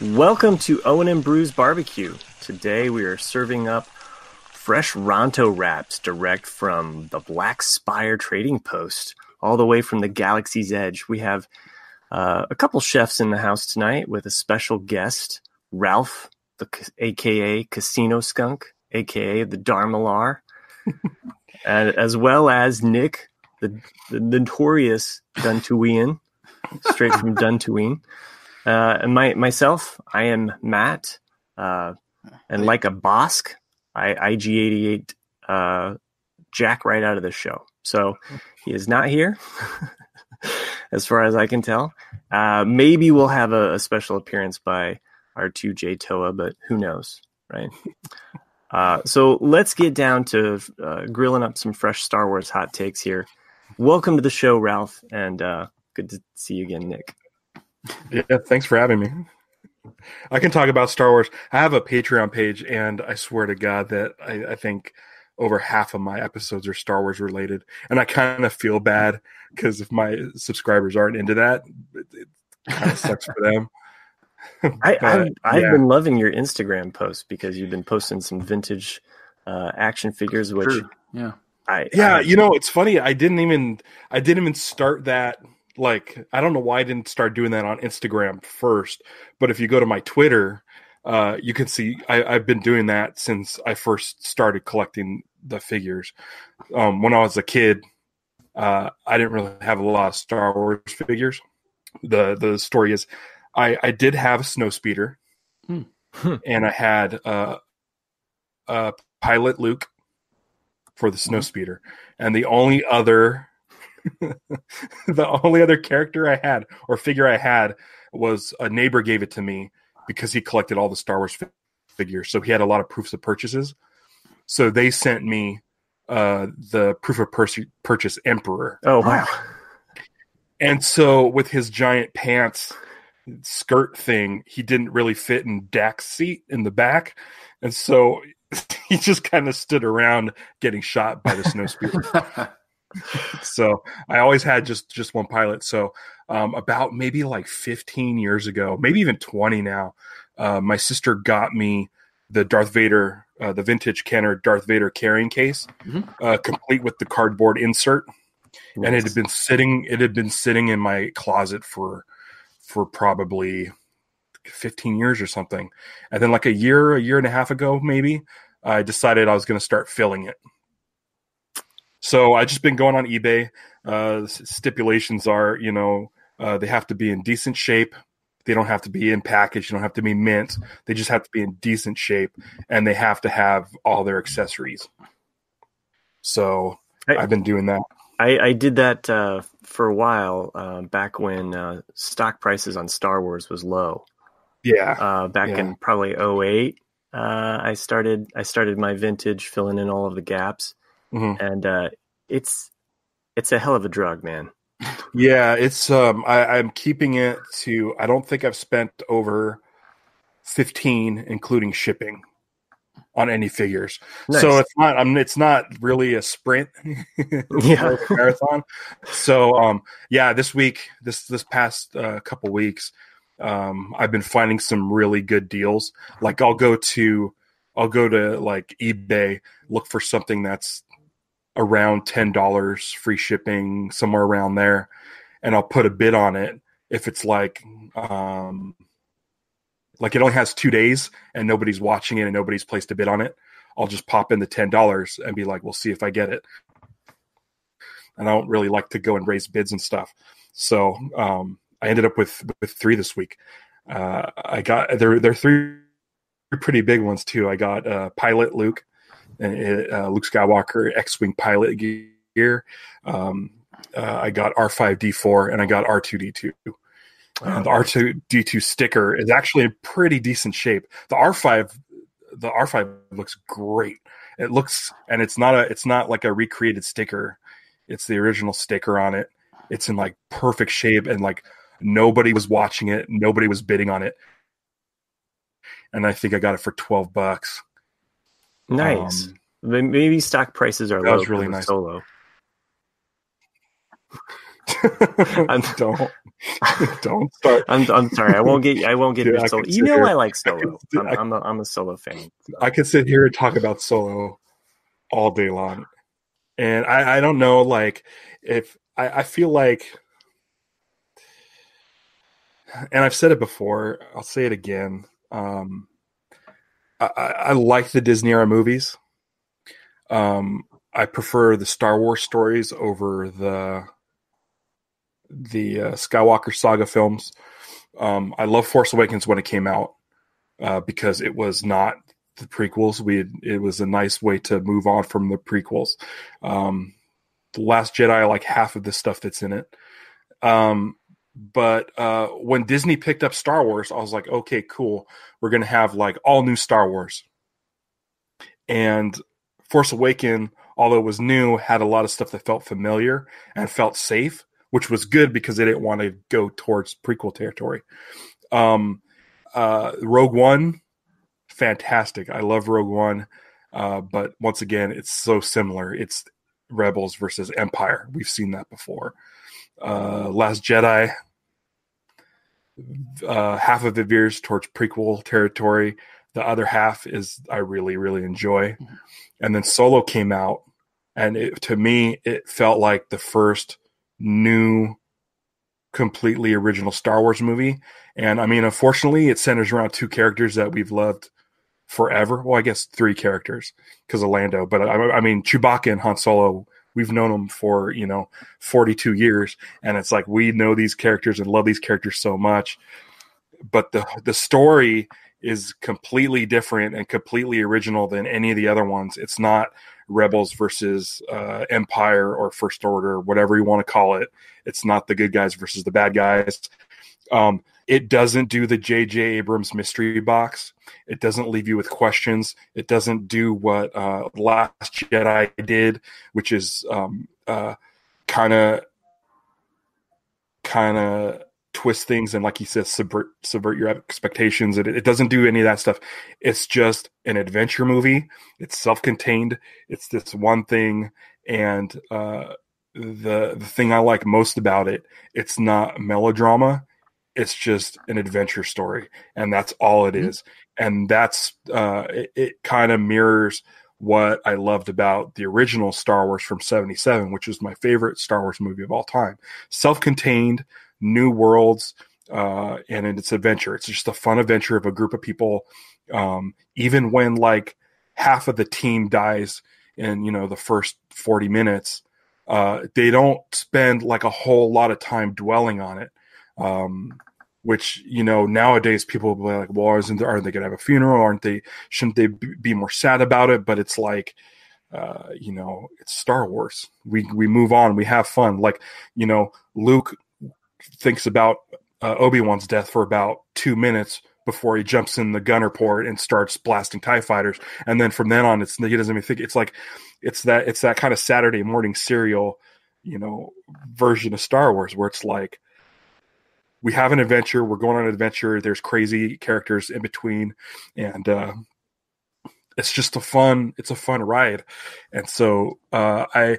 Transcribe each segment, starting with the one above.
Welcome to Owen and Brew's Barbecue. Today we are serving up fresh Ronto wraps direct from the Black Spire Trading Post, all the way from the galaxy's edge. We have a couple chefs in the house tonight with a special guest, Ralph, aka Casino Skunk, aka the Darmalar, and as well as Nick, the notorious Duntuian, straight from Duntuin. And myself, I am Matt, and like a Bosk, I IG-88 Jack right out of the show. So he is not here, as far as I can tell. Maybe we'll have a special appearance by our 2J Toa, but who knows, right? So let's get down to grilling up some fresh Star Wars hot takes here. Welcome to the show, Ralph, and good to see you again, Nick. Yeah, thanks for having me. I can talk about Star Wars. I have a Patreon page, and I swear to God that I think over half of my episodes are Star Wars related. And I kind of feel bad because if my subscribers aren't into that, it kind of sucks for them. I've been loving your Instagram posts because you've been posting some vintage action figures, which it's funny. I didn't even start that. Like, I don't know why I didn't start doing that on Instagram first, but if you go to my Twitter, you can see I've been doing that since I first started collecting the figures. When I was a kid, I didn't really have a lot of Star Wars figures. The story is, I did have a snowspeeder, and I had a pilot Luke for the snowspeeder, and the only other character I had or figure I had was a neighbor gave it to me because he collected all the Star Wars figures. So he had a lot of proofs of purchases. So they sent me the proof of purchase Emperor. Oh, wow. And so with his giant pants skirt thing, he didn't really fit in Dak's seat in the back. And so he just kind of stood around getting shot by the snowspeeder. So I always had just one pilot. So about maybe like 15 years ago, maybe even 20 now, my sister got me the Darth Vader, the vintage Kenner Darth Vader carrying case, complete with the cardboard insert. Nice. And it had been sitting in my closet for probably 15 years or something. And then like a year and a half ago, maybe, I decided I was going to start filling it. So I just been going on eBay. Stipulations are, they have to be in decent shape. They don't have to be in package. You don't have to be mint. They just have to be in decent shape, and they have to have all their accessories. So I've been doing that. I did that for a while back when stock prices on Star Wars was low. Yeah. In probably 2008, I started my vintage, filling in all of the gaps. Mm-hmm. And it's a hell of a drug, man. Yeah, it's I'm keeping it to, I don't think I've spent over 15 including shipping on any figures. Nice. So it's not really a sprint. Yeah. A marathon. So this past couple weeks, I've been finding some really good deals. Like I'll go to like eBay, look for something that's around $10, free shipping, somewhere around there, and I'll put a bid on it. If it's like it only has 2 days and nobody's watching it and nobody's placed a bid on it, I'll just pop in the $10 and be like, we'll see if I get it. And I don't really like to go and raise bids and stuff. So I ended up with 3 this week. I got they're 3 pretty big ones too. I got Pilot Luke, Luke Skywalker X-Wing pilot gear. I got R5D4 and I got R2D2. The R2D2 sticker is actually in pretty decent shape. The R5 looks great. It looks, and it's not like a recreated sticker. It's the original sticker on it. It's in like perfect shape, and like nobody was watching it. Nobody was bidding on it. And I think I got it for $12. Nice. Maybe stock prices are low. That was really nice. Solo. Don't don't start. I'm sorry. I won't get Dude, into Solo. You know, I like Solo. I I'm a Solo fan. So. I could sit here and talk about Solo all day long, and I don't know, like, if I feel like, and I've said it before, I'll say it again. I like the Disney era movies. I prefer the Star Wars stories over the Skywalker saga films. I love Force Awakens when it came out because it was not the prequels. It was a nice way to move on from the prequels. The Last Jedi, I like half of the stuff that's in it. But when Disney picked up Star Wars, I was like, okay, cool. We're going to have like all new Star Wars. And Force Awakens, although it was new, had a lot of stuff that felt familiar and felt safe, which was good because they didn't want to go towards prequel territory. Rogue One, fantastic. I love Rogue One. But once again, it's so similar. It's Rebels versus Empire. We've seen that before. Last Jedi, half of it veers towards prequel territory. The other half is I really, really enjoy. And then Solo came out, and to me, it felt like the first new, completely original Star Wars movie. And I mean, unfortunately, it centers around two characters that we've loved forever. Well, I guess three characters because of Lando. But I mean, Chewbacca and Han Solo, we've known them for, 42 years. And it's like we know these characters and love these characters so much. But the story is completely different and completely original than any of the other ones. It's not Rebels versus Empire or First Order, whatever you want to call it. It's not the good guys versus the bad guys. It doesn't do the J.J. Abrams mystery box. It doesn't leave you with questions. It doesn't do what Last Jedi did, which is kind of twist things and, like he says, subvert your expectations. It doesn't do any of that stuff. It's just an adventure movie. It's self-contained. It's this one thing, and the thing I like most about it, it's not melodrama. It's just an adventure story, and that's all it is. And that's it kind of mirrors what I loved about the original Star Wars from '77, which is my favorite Star Wars movie of all time. Self-contained, new worlds, and it's adventure. It's just a fun adventure of a group of people. Even when like half of the team dies in the first 40 minutes, they don't spend like a whole lot of time dwelling on it. Which, nowadays people will be like, well, aren't they going to have a funeral? Shouldn't they be more sad about it? But it's like, it's Star Wars. We move on. We have fun. Like, Luke thinks about Obi-Wan's death for about 2 minutes before he jumps in the gunner port and starts blasting TIE fighters. And then from then on, he doesn't even think. It's like, it's that kind of Saturday morning serial, version of Star Wars where it's like, we have an adventure. We're going on an adventure. There's crazy characters in between, and it's just a fun ride. And so what I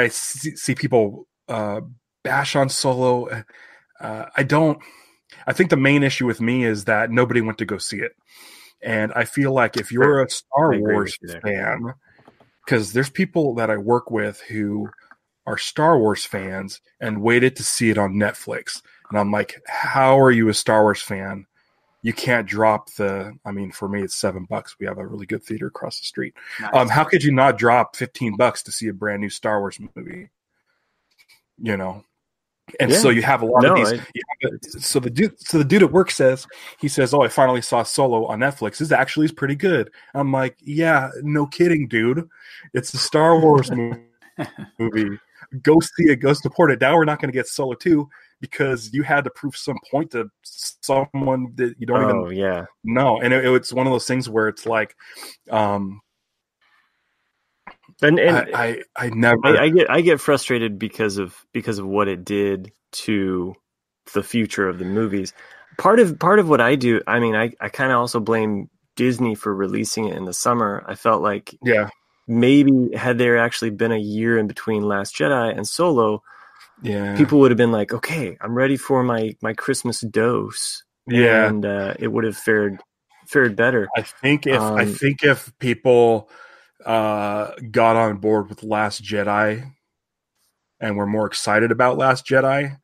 see people bash on Solo. I think the main issue with me is that nobody went to go see it, and I feel like if you're a Star Wars fan, because there's people that I work with who are Star Wars fans and waited to see it on Netflix. And I'm like, how are you a Star Wars fan? You can't drop for me, it's $7. We have a really good theater across the street. Nice. How could you not drop $15 to see a brand new Star Wars movie? And so you have a lot of these. So the dude at work says, oh, I finally saw Solo on Netflix. This actually is pretty good. I'm like, yeah, no kidding, dude. It's a Star Wars movie. Go see it. Go support it. Now we're not going to get Solo 2 because you had to prove some point to someone that you don't even know. And it's one of those things where it's like, and I get frustrated because of what it did to the future of the movies. Part of what I do, I kind of also blame Disney for releasing it in the summer. I felt like maybe had there actually been a year in between Last Jedi and Solo, Yeah. people would have been like, okay, I'm ready for my Christmas dose. Yeah. And it would have fared better. I think if people got on board with Last Jedi and were more excited about Last Jedi,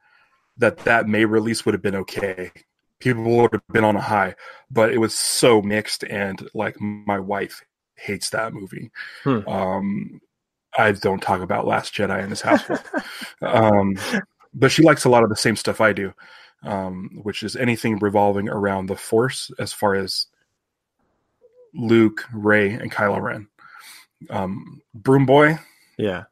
that May release would have been okay. People would have been on a high, but it was so mixed, and like my wife hates that movie. I don't talk about Last Jedi in this household. But she likes a lot of the same stuff I do, which is anything revolving around the Force, as far as Luke, Rey, and Kylo Ren. Broom Boy, yeah,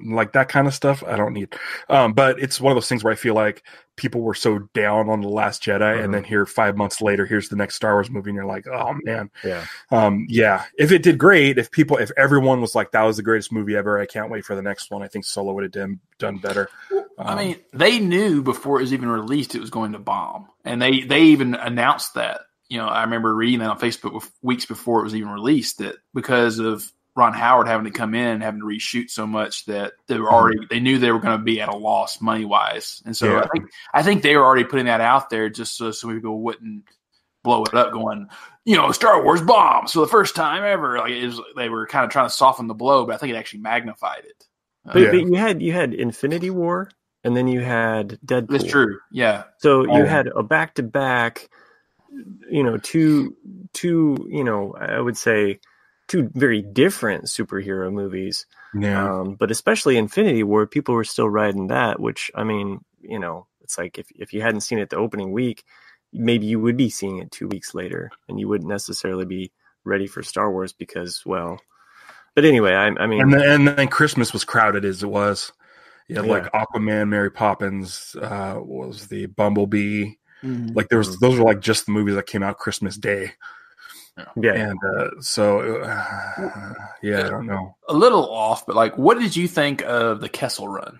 like that kind of stuff I don't need. But it's one of those things where I feel like people were so down on The Last Jedi, and then here 5 months later, here's the next Star Wars movie, and you're like, oh man. If it did great, if everyone was like, that was the greatest movie ever, I can't wait for the next one, I think Solo would have done better. I mean, they knew before it was even released it was going to bomb, and they even announced that. I remember reading that on Facebook weeks before it was even released, that because of Ron Howard having to come in and having to reshoot so much, that they knew they were going to be at a loss money wise. And so I think they were already putting that out there just so people wouldn't blow it up going, Star Wars bombs for the first time ever. Like they were kind of trying to soften the blow, but I think it actually magnified it. But you had Infinity War, and then you had Deadpool. That's true. Yeah. So you had a back-to-back, two, I would say two very different superhero movies. Yeah. But especially Infinity War, people were still riding that, which, I mean, it's like if you hadn't seen it the opening week, maybe you would be seeing it 2 weeks later, and you wouldn't necessarily be ready for Star Wars because, well, but anyway, I mean, and then Christmas was crowded as it was. Like Aquaman, Mary Poppins, was the Bumblebee. Mm-hmm. Like those were like just the movies that came out Christmas Day. Yeah. And I don't know. A little off, but like, what did you think of the Kessel Run?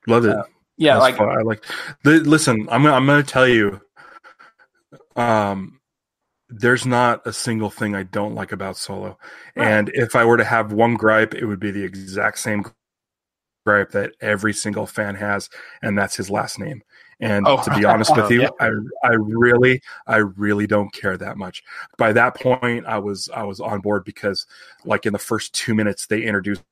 Loved it. That's fun. I like. Listen, I'm going to tell you. There's not a single thing I don't like about Solo, and if I were to have one gripe, it would be the exact same gripe that every single fan has, and that's his last name. And to be honest with you, I really don't care that much. By that point, I was on board because, like, in the first 2 minutes, they introduced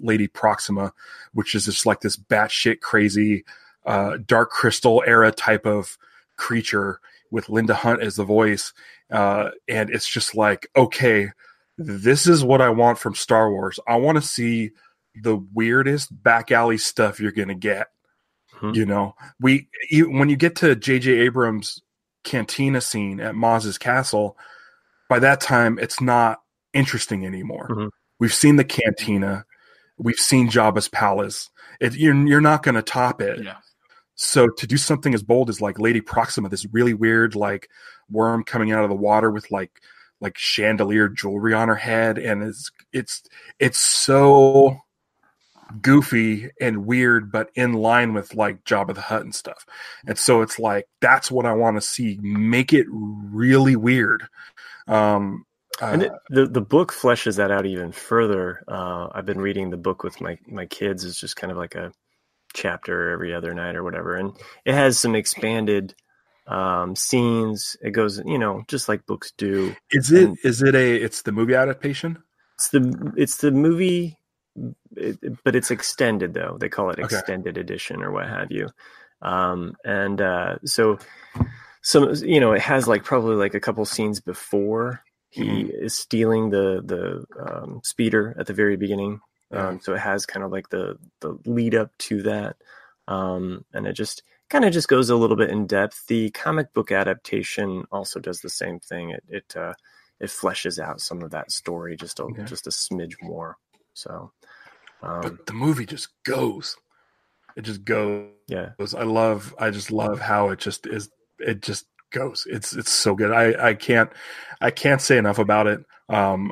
Lady Proxima, which is just like this batshit crazy, Dark Crystal era type of creature with Linda Hunt as the voice. And it's just like, okay, this is what I want from Star Wars. I want to see the weirdest back alley stuff you're going to get. Mm-hmm. When you get to J.J. Abrams' cantina scene at Maz's castle, by that time, it's not interesting anymore. Mm-hmm. We've seen the cantina. We've seen Jabba's palace. You're not going to top it. Yeah. So to do something as bold as like Lady Proxima, this really weird like worm coming out of the water with like chandelier jewelry on her head, and it's so goofy and weird, but in line with like Jabba the Hutt and stuff. And so it's like, that's what I want to see. Make it really weird. And the book fleshes that out even further. I've been reading the book with my kids. It's just kind of like a chapter every other night or whatever, and it has some expanded scenes. It goes, just like books do. It's the movie adaptation? It's the movie, but it's extended though. They call it extended edition or what have you. So it has like probably like a couple scenes before he is stealing the speeder at the very beginning. So it has kind of like the lead up to that. And it just kind of just goes a little bit in depth. The comic book adaptation also does the same thing. It fleshes out some of that story just a smidge more. So, but the movie just goes. It just goes. Yeah. I just love how it just is. It just goes. It's so good. I can't say enough about it. I'm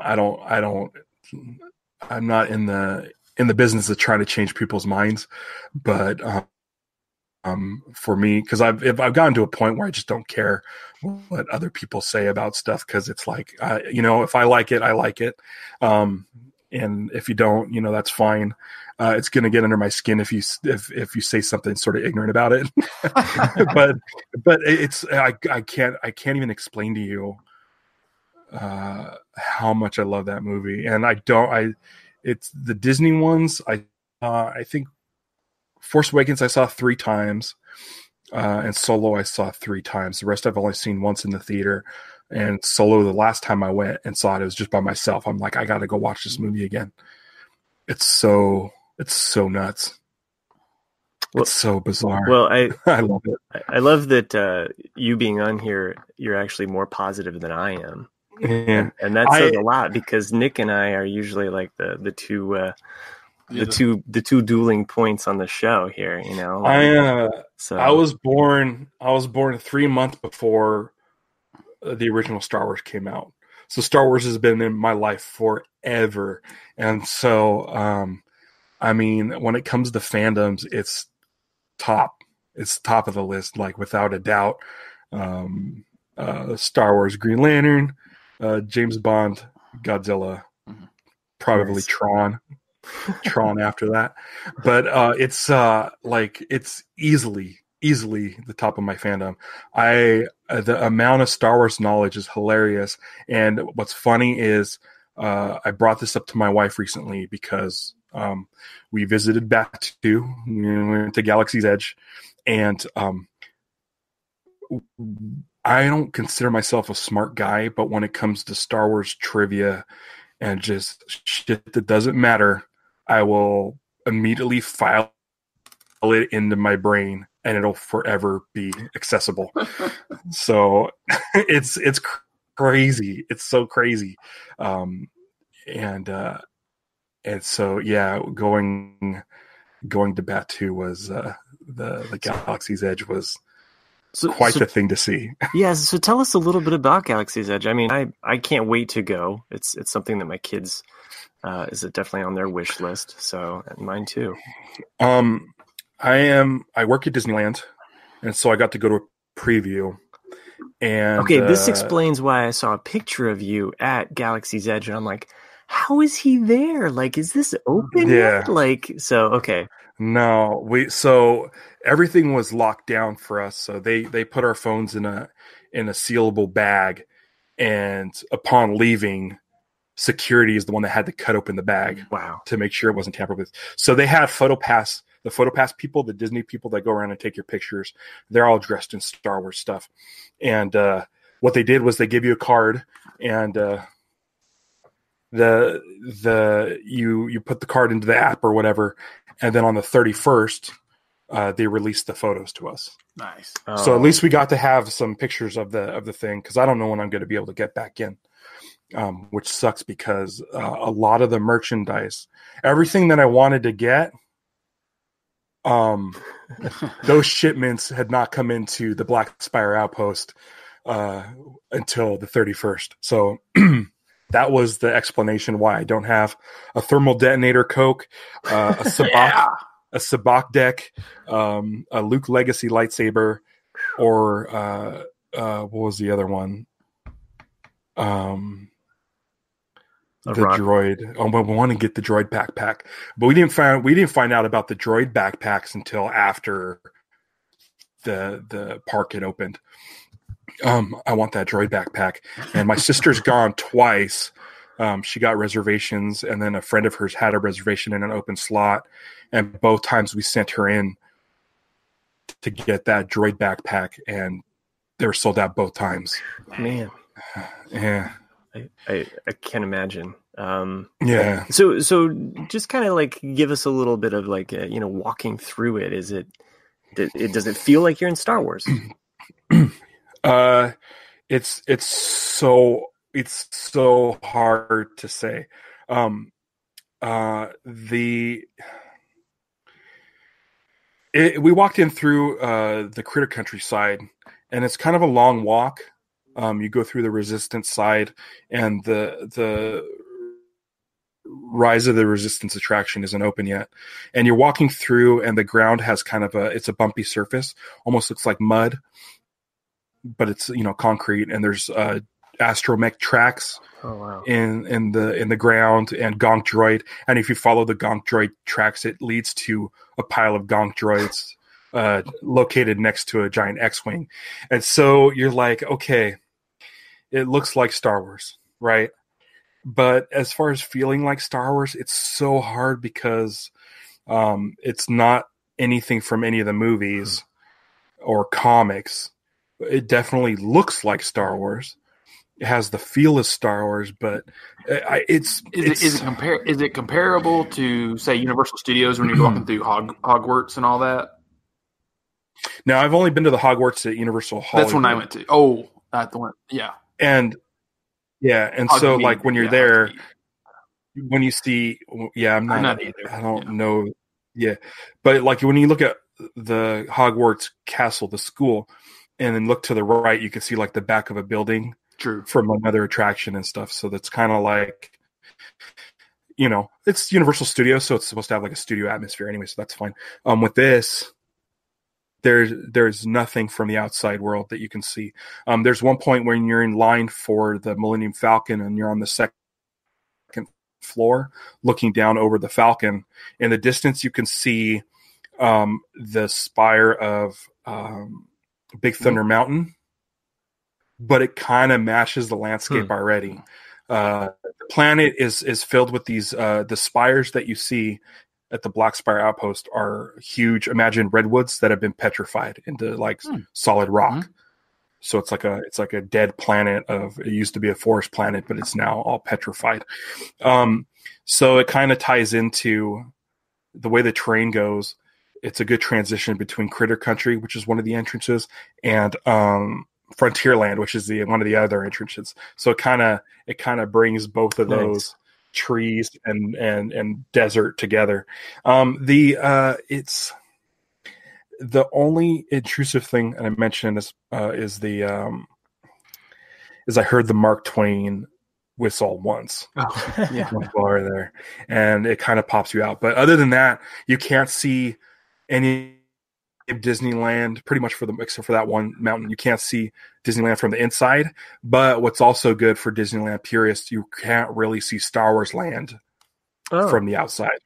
not in the business of trying to change people's minds, but for me, because I've gotten to a point where I just don't care what other people say about stuff, because it's like, if I like it, I like it. And if you don't, that's fine. It's going to get under my skin if you say something sort of ignorant about it. but it's I can't even explain to you how much I love that movie. And it's the Disney ones. I think Force Awakens I saw 3 times, and Solo I saw 3 times. The rest I've only seen once in the theater. And Solo, the last time I went and saw it, it was just by myself. I'm like, I got to go watch this movie again. It's so nuts. Well, it's so bizarre. Well, I love it. I love that you being on here, you're actually more positive than I am. Yeah. And that says a lot, because Nick and I are usually like the two dueling points on the show here, I was born 3 months before the original Star Wars came out. So Star Wars has been in my life forever. And so, when it comes to fandoms, it's top of the list, like without a doubt. Star Wars, Green Lantern, James Bond, Godzilla, probably nice. Tron after that. But it's easily the top of my fandom. The amount of Star Wars knowledge is hilarious. And what's funny is I brought this up to my wife recently because we visited Batu. We went to Galaxy's Edge, and I don't consider myself a smart guy, but when it comes to Star Wars trivia and just shit that doesn't matter, I will immediately file it into my brain, and it'll forever be accessible. So it's crazy. It's so crazy. And so, yeah, going to Batu was the Galaxy's Edge was quite the thing to see. Yeah. So tell us a little bit about Galaxy's Edge. I mean, I can't wait to go. It's something that my kids is definitely on their wish list. So, and mine too. I work at Disneyland, and so I got to go to a preview. And okay, this explains why I saw a picture of you at Galaxy's Edge, and I'm like, how is he there? Like, is this open yet? Like, so okay. No, so everything was locked down for us. So they put our phones in a sealable bag, and upon leaving, security is the one that had to cut open the bag. Wow. To make sure it wasn't tampered with. So they had the PhotoPass people, the Disney people that go around and take your pictures. They're all dressed in Star Wars stuff. And what they did was they give you a card, and you put the card into the app or whatever, and then on the 31st, they released the photos to us. Nice. So at least we got to have some pictures of the thing, because I don't know when I'm going to be able to get back in, which sucks because a lot of the merchandise, everything that I wanted to get, those shipments had not come into the Black Spire Outpost until the 31st. So that was the explanation why I don't have a thermal detonator Coke, a Sabak deck, a Luke Legacy lightsaber, or what was the other one? The droid. Oh, we want to get the droid backpack, but we didn't find out about the droid backpacks until after the park had opened. I want that droid backpack, and my sister's gone twice. She got reservations, and then a friend of hers had a reservation in an open slot, and both times we sent her in to get that droid backpack, and they were sold out both times. Man, yeah. I can't imagine. Yeah. So just kind of like give us a little bit of like walking through it. Does it feel like you're in Star Wars? It's so hard to say. We walked in through the Critter Countryside, and it's kind of a long walk. You go through the Resistance side, and the Rise of the Resistance attraction isn't open yet. And you're walking through, and the ground has kind of it's a bumpy surface, almost looks like mud, but it's concrete. And there's astromech tracks Oh wow. in the ground, and gonk droid. And if you follow the gonk droid tracks, it leads to a pile of gonk droids located next to a giant X-wing. And so you're like, okay, it looks like Star Wars, right? But as far as feeling like Star Wars, it's so hard because it's not anything from any of the movies or comics. It definitely looks like Star Wars. It has the feel of Star Wars, but is it comparable to, say, Universal Studios when you're walking through Hogwarts and all that? Now, I've only been to the Hogwarts at Universal Hollywood. That's when I went to. Oh, at the one, yeah. And so like when you're there, when you see, I'm not either. I don't know. Yeah. But like when you look at the Hogwarts castle, the school, and then look to the right, you can see like the back of a building. True. From another attraction and stuff. So that's kind of like, it's Universal Studios, so it's supposed to have like a studio atmosphere anyway, so that's fine. With this, there's nothing from the outside world that you can see. There's one point when you're in line for the Millennium Falcon and you're on the second floor looking down over the Falcon. In the distance, you can see the spire of Big Thunder Mountain, but it kind of matches the landscape already. The planet is filled with these the spires that you see at the Black Spire Outpost are huge. Imagine redwoods that have been petrified into like solid rock. So it's like a dead planet it used to be a forest planet, but it's now all petrified. So it kind of ties into the way the terrain goes. It's a good transition between Critter Country, which is one of the entrances, and Frontierland, which is one of the other entrances. So it kind of brings both of those trees and desert together. It's the only intrusive thing, and I mentioned this is I heard the Mark Twain whistle once. Oh, yeah. Bar there, and it kind of pops you out. But other than that, you can't see any Disneyland pretty much except for that one mountain. You can't see Disneyland from the inside, but what's also good for Disneyland purists, you can't really see Star Wars Land from the outside.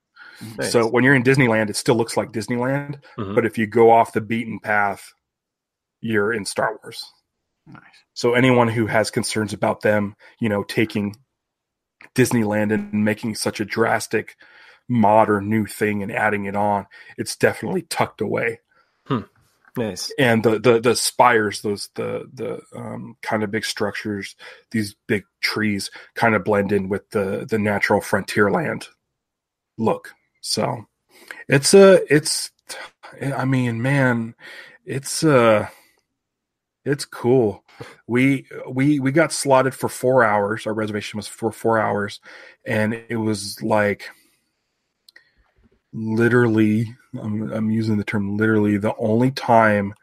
Nice. So when you're in Disneyland, it still looks like Disneyland, but if you go off the beaten path, you're in Star Wars. Nice. So anyone who has concerns about them, taking Disneyland and making such a drastic modern new thing and adding it on, it's definitely tucked away. Nice. And the spires, those the kind of big structures, these big trees kind of blend in with the natural Frontierland look. So it's cool. We got slotted for 4 hours. Our reservation was for 4 hours, and it was like literally, I'm using the term literally, the only time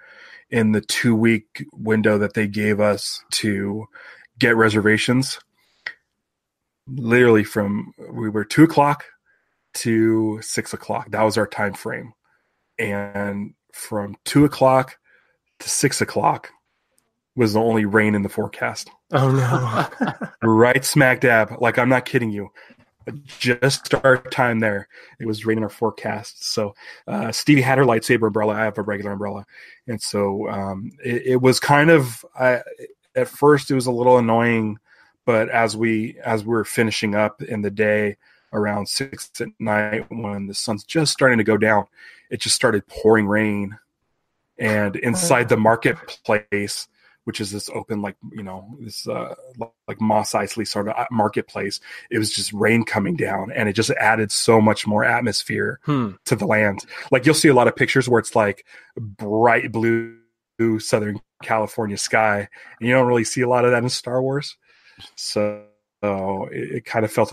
in the 2-week window that they gave us to get reservations. Literally we were 2:00 to 6:00. That was our time frame. And from 2:00 to 6:00 was the only rain in the forecast. Oh no. Right smack dab. Like, I'm not kidding you. Just our time there, it was raining our forecast. So Stevie had her lightsaber umbrella. I have a regular umbrella. And so it was kind of, at first it was a little annoying, but as we were finishing up in the day around 6 at night, when the sun's just starting to go down, it just started pouring rain. And inside the marketplace, which is this open, this like Mos Eisley sort of marketplace, it was just rain coming down, and it just added so much more atmosphere to the land. Like, you'll see a lot of pictures where it's like bright blue Southern California sky, and you don't really see a lot of that in Star Wars. So it kind of looks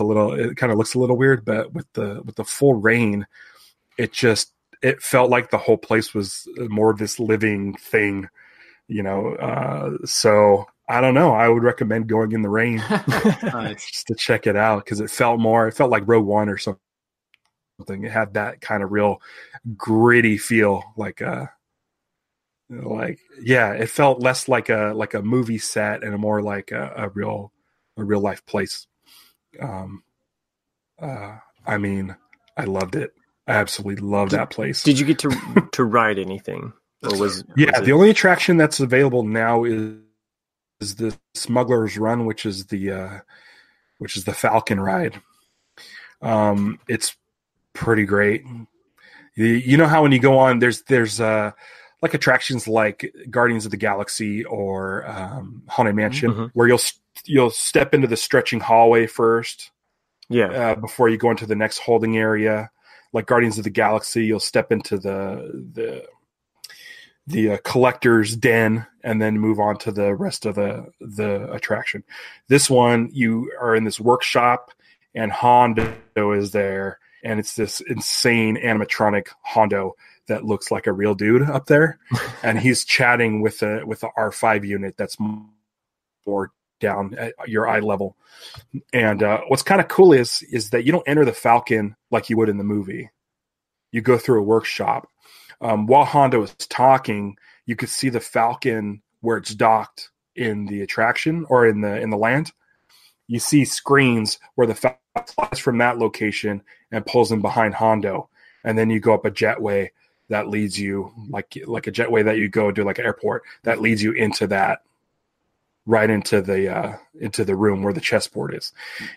a little weird, but with the full rain, it felt like the whole place was more of this living thing. So I don't know. I would recommend going in the rain just to check it out, because it felt like Rogue One or something. It had that kind of real gritty feel, like Like, yeah, it felt less like a movie set and more like a real life place. I mean, I loved it. I absolutely loved that place. Did you get to ride anything? Or was the only attraction that's available now is the Smuggler's Run, which is the Falcon ride. It's pretty great. You know how when you go on, there's like attractions like Guardians of the Galaxy or Haunted Mansion, where you'll step into the stretching hallway first, before you go into the next holding area. Like Guardians of the Galaxy, you'll step into the collector's den and then move on to the rest of the attraction. This one, you are in this workshop and Hondo is there, and it's this insane animatronic Hondo that looks like a real dude up there, and he's chatting with the R5 unit that's more down at your eye level. And what's kind of cool is that you don't enter the Falcon like you would in the movie. You go through a workshop. While Hondo is talking, you could see the Falcon where it's docked in the attraction or in the land. You see screens where the Falcon flies from that location and pulls in behind Hondo, and then you go up a jetway that leads you like a jetway that you go to like an airport that leads you into that, right into the room where the chessboard is,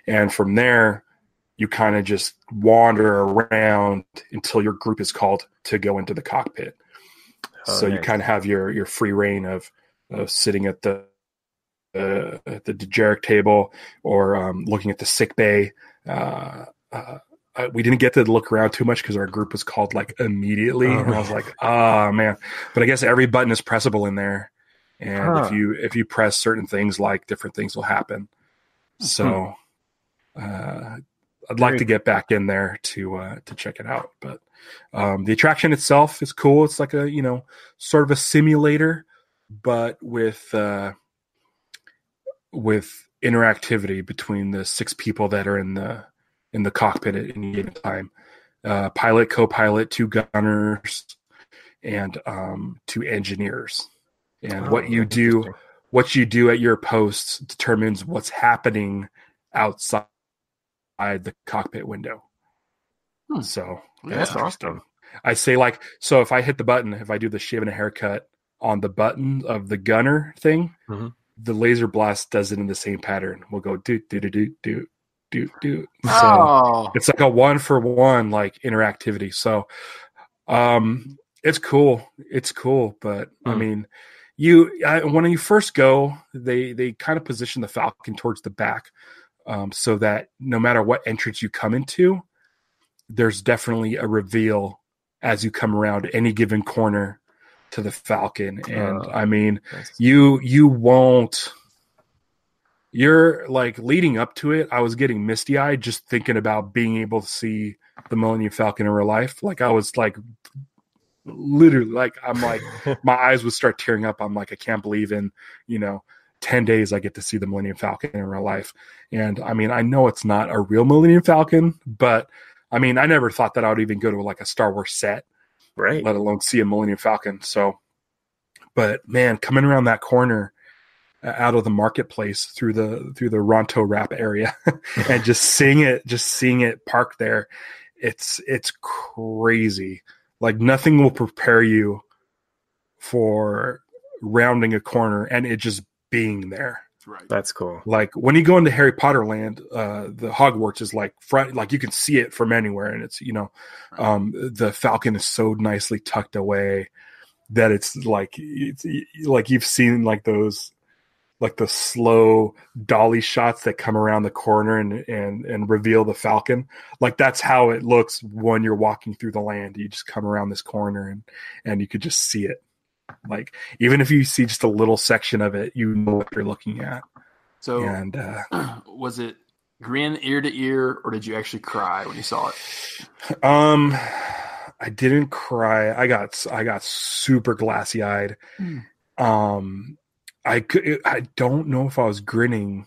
and from there you kind of just wander around until your group is called to go into the cockpit. So nice. You kind of have your free reign of sitting at the dejeric table or looking at the sick bay. We didn't get to look around too much because our group was called like immediately, and I was like, oh man! But I guess every button is pressable in there, and if you press certain things, like different things will happen. So I'd like to get back in there to check it out. But the attraction itself is cool. It's like a sort of a simulator, but with interactivity between the 6 people that are in the cockpit at any given time. Pilot, co-pilot, 2 gunners, and 2 engineers. And what you do at your posts determines what's happening outside the cockpit window. So that's awesome. I say so if I hit the button, if I do the shave and a haircut on the button of the gunner thing, the laser blast does it in the same pattern. We'll go do do do do do do do. So it's like a 1-for-1 like interactivity. So it's cool. It's cool. But I mean, when you first go, they kind of position the Falcon towards the back, so that no matter what entrance you come into, there's definitely a reveal as you come around any given corner to the Falcon. And I mean, you won't. You're like leading up to it. I was getting misty eyed just thinking about being able to see the Millennium Falcon in real life. Like I was like, literally, like I'm like, my eyes would start tearing up. I'm like, I can't believe in 10 days I get to see the Millennium Falcon in real life. And I mean, I know it's not a real Millennium Falcon, but I mean, I never thought that I would even go to like a Star Wars set, right? Let alone see a Millennium Falcon. So, but man, coming around that corner out of the marketplace through the Ronto Wrap area and just seeing it parked there, it's crazy. Like nothing will prepare you for rounding a corner and it just being there. Right. That's cool. Like when you go into Harry Potter land, the Hogwarts is like front, like you can see it from anywhere, and it's the Falcon is so nicely tucked away that it's like you've seen like those like the slow dolly shots that come around the corner and reveal the Falcon. Like that's how it looks when you're walking through the land. You just come around this corner and you could just see it. Like even if you see just a little section of it, you know what you're looking at. So was it grin ear to ear, or did you actually cry when you saw it? I didn't cry. I got super glassy eyed. I don't know if I was grinning.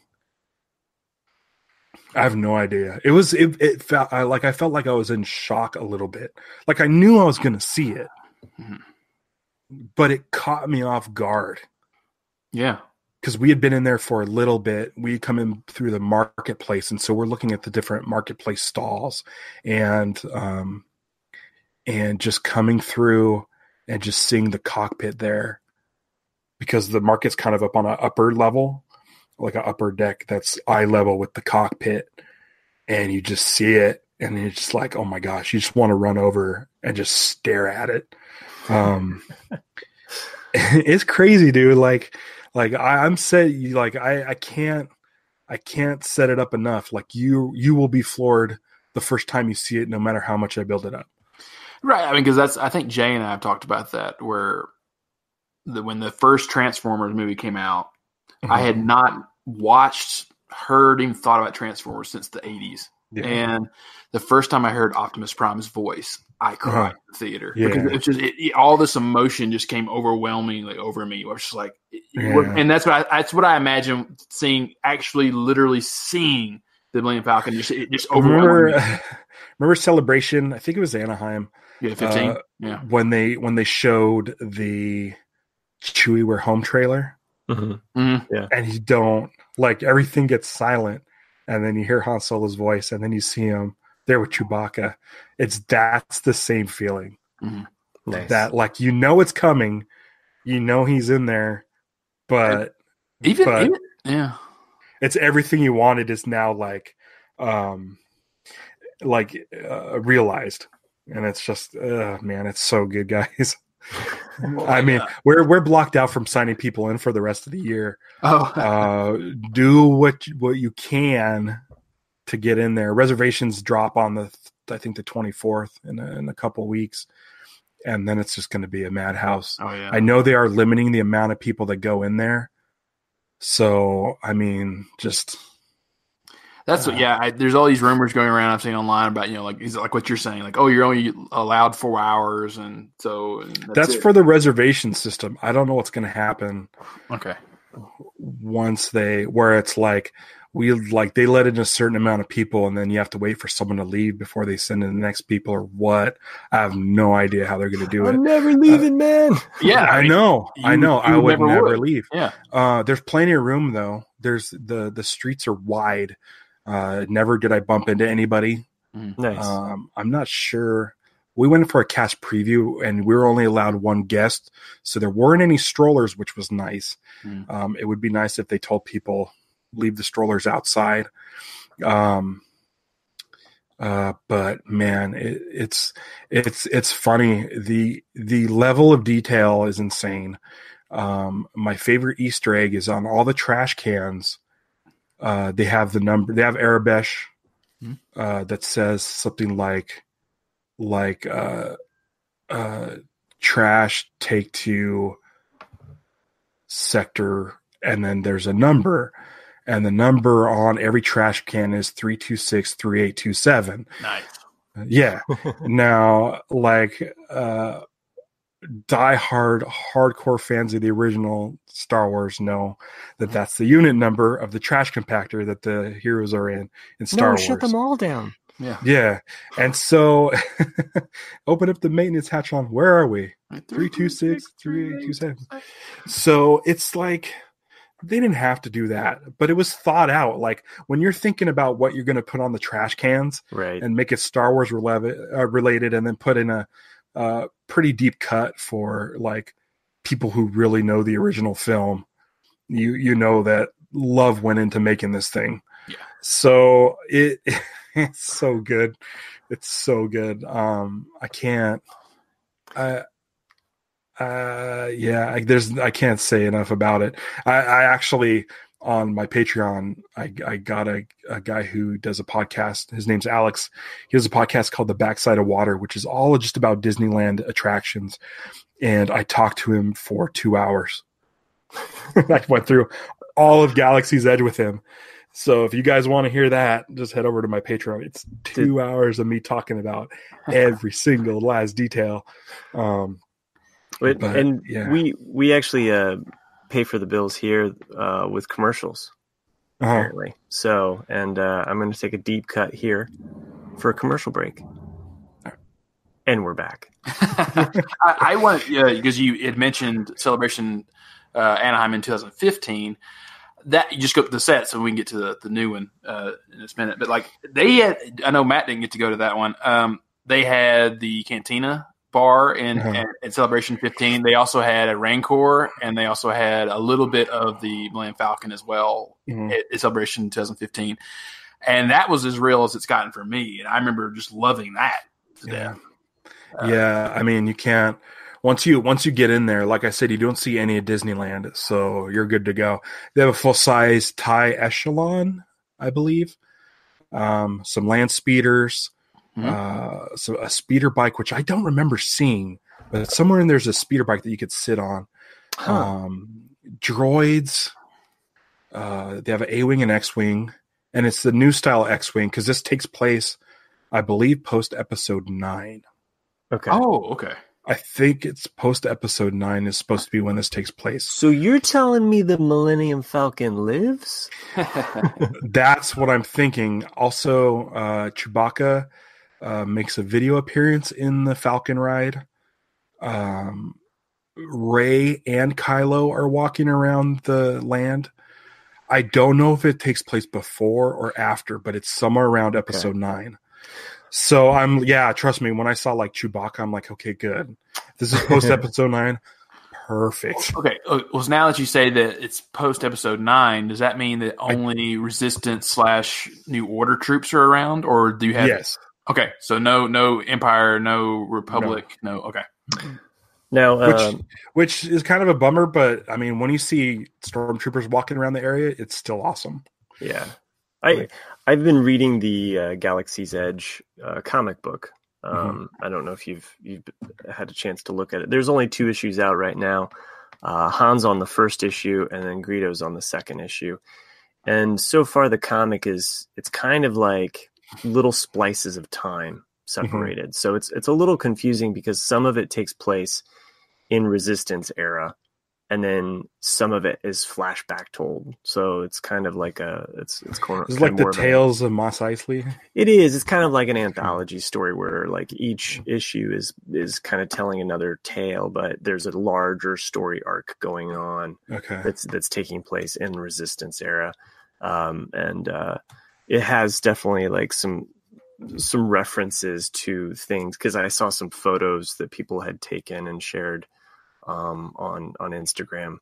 I have no idea. It felt I felt like I was in shock a little bit. Like I knew I was going to see it. but it caught me off guard. Yeah. Because we had been in there for a little bit. We had come in through the marketplace, and so we're looking at the different marketplace stalls, and just coming through and just seeing the cockpit there, because the market's kind of up on an upper level, like an upper deck that's eye level with the cockpit, and you just see it, and you're just like, oh my gosh, you just want to run over and just stare at it. It's crazy, dude. I'm set. I can't set it up enough. Like you will be floored the first time you see it, no matter how much I build it up. Right. I mean, because I think Jay and I have talked about that, where when the first Transformers movie came out, I had not watched, heard, even thought about Transformers since the 80s. Yeah. And the first time I heard Optimus Prime's voice, I cried in the theater. Yeah. Because it's just all this emotion just came overwhelmingly over me. I was just like, and that's what I imagine literally seeing the Millennium Falcon just overwhelming me. Remember Celebration? I think it was Anaheim. Yeah, 15. When they showed the Chewie We're Home trailer. Mm-hmm. Mm-hmm. Yeah. And you don't, everything gets silent, and then you hear Han Solo's voice, and then you see him there with Chewbacca. That's the same feeling. Mm-hmm. Nice. That it's coming, he's in there, but even it's everything you wanted is now realized, and it's just man, it's so good, guys. I mean, we're blocked out from signing people in for the rest of the year. Do what you can to get in there. Reservations drop on I think the 24th in a couple weeks, and then it's just going to be a madhouse. Oh yeah, I know they are limiting the amount of people that go in there. So I mean, just that's what. There's all these rumors going around. I'm seeing online about like what you're saying, you're only allowed 4 hours, and so that's for the reservation system. I don't know what's going to happen. Okay, once where it's they let in a certain amount of people, and then you have to wait for someone to leave before they send in the next people, or what? I have no idea how they're going to do it. I'm never leaving, man. Yeah, I know. I would never leave. Yeah. There's plenty of room though. There's the streets are wide. Never did I bump into anybody. Nice. I'm not sure. We went for a cast preview, and we were only allowed one guest, so there weren't any strollers, which was nice. It would be nice if they told people leave the strollers outside. But man, it's funny. The level of detail is insane. My favorite Easter egg is on all the trash cans. They have the number. They have Arabesh that says something like trash take to sector, and then there's a number, and the number on every trash can is 326-3827. Nice. Yeah. Now, hardcore fans of the original Star Wars know that that's the unit number of the trash compactor that the heroes are in Star Wars. Shut them all down. Yeah. And so open up the maintenance hatch on, where are we? 326-3827. So it's they didn't have to do that, but it was thought out. When you're thinking about what you're going to put on the trash cans, right, and make it Star Wars related, and then put in a pretty deep cut for people who really know the original film, you know that love went into making this thing. Yeah. So it's so good. It's so good. I can't say enough about it. I actually, on my Patreon, I got a guy who does a podcast. His name's Alex. He has a podcast called The Backside of Water, which is all just about Disneyland attractions. And I talked to him for 2 hours. I went through all of Galaxy's Edge with him. So if you guys want to hear that, just head over to my Patreon. It's 2 hours of me talking about every single last detail. We actually pay for the bills here with commercials, apparently. So, and I'm going to take a deep cut here for a commercial break. And we're back. I want because you had mentioned Celebration Anaheim in 2015. That you just go to the set, so we can get to the new one in this minute. But like they had, I know Matt didn't get to go to that one. They had the Cantina bar in Celebration 15. They also had a Rancor, and they also had a little bit of the Millennium Falcon as well at Celebration 2015. And that was as real as it's gotten for me. And I remember just loving that to death. Yeah, I mean, you can't. Once you get in there, like I said, you don't see any of Disneyland, so you're good to go. They have a full-size TIE Echelon, I believe. Some land speeders, so a speeder bike, which I don't remember seeing, but somewhere in there's a speeder bike that you could sit on. Droids. They have an A-wing and X-wing, and it's the new style X-wing because this takes place, I believe, post Episode 9. Okay. Oh, okay. I think it's post Episode 9 is supposed to be when this takes place. So you're telling me the Millennium Falcon lives? That's what I'm thinking. Also, Chewbacca makes a video appearance in the Falcon ride. Rey and Kylo are walking around the land. I don't know if it takes place before or after, but it's somewhere around Episode 9. So trust me, when I saw like Chewbacca, I'm like, okay, good. This is post Episode 9. Perfect. Okay. Well, now that you say that it's post Episode 9, does that mean that only Resistance / New Order troops are around, or do you have? Yes. Okay. So no Empire, no Republic, no. Okay. Now, which is kind of a bummer, but I mean, when you see stormtroopers walking around the area, it's still awesome. Yeah. I've been reading the Galaxy's Edge comic book. I don't know if you've had a chance to look at it. There's only 2 issues out right now. Han's on the first issue, and then Greedo's on the second issue. And so far, the comic it's kind of like little splices of time separated. So it's a little confusing because some of it takes place in Resistance era, and then some of it is flashback told. So it's kind of like it's like the Tales of Mos Eisley. It is. It's kind of like an anthology story where like each issue is kind of telling another tale, but there's a larger story arc going on. Okay. That's taking place in Resistance era, and it has definitely like some references to things because I saw some photos that people had taken and shared on Instagram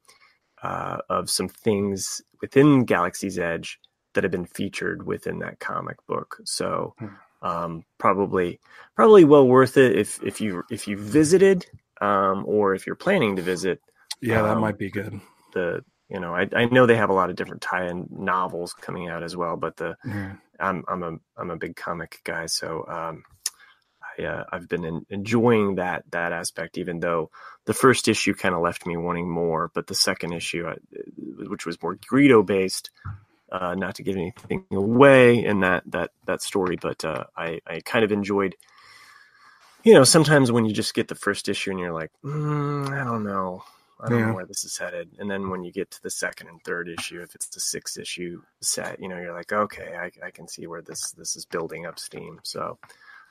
of some things within Galaxy's Edge that have been featured within that comic book. So probably well worth it if you visited or if you're planning to visit. Yeah, that might be good. I know they have a lot of different tie-in novels coming out as well, but I'm a big comic guy, so I've been enjoying that aspect, even though the first issue kind of left me wanting more, but the second issue, which was more Greedo based, not to give anything away in that story, but I kind of enjoyed. Sometimes when you just get the first issue and you're like, I don't know where this is headed. And then when you get to the second and third issue, if it's the 6th issue set, you're like, okay, I can see where this is building up steam. So,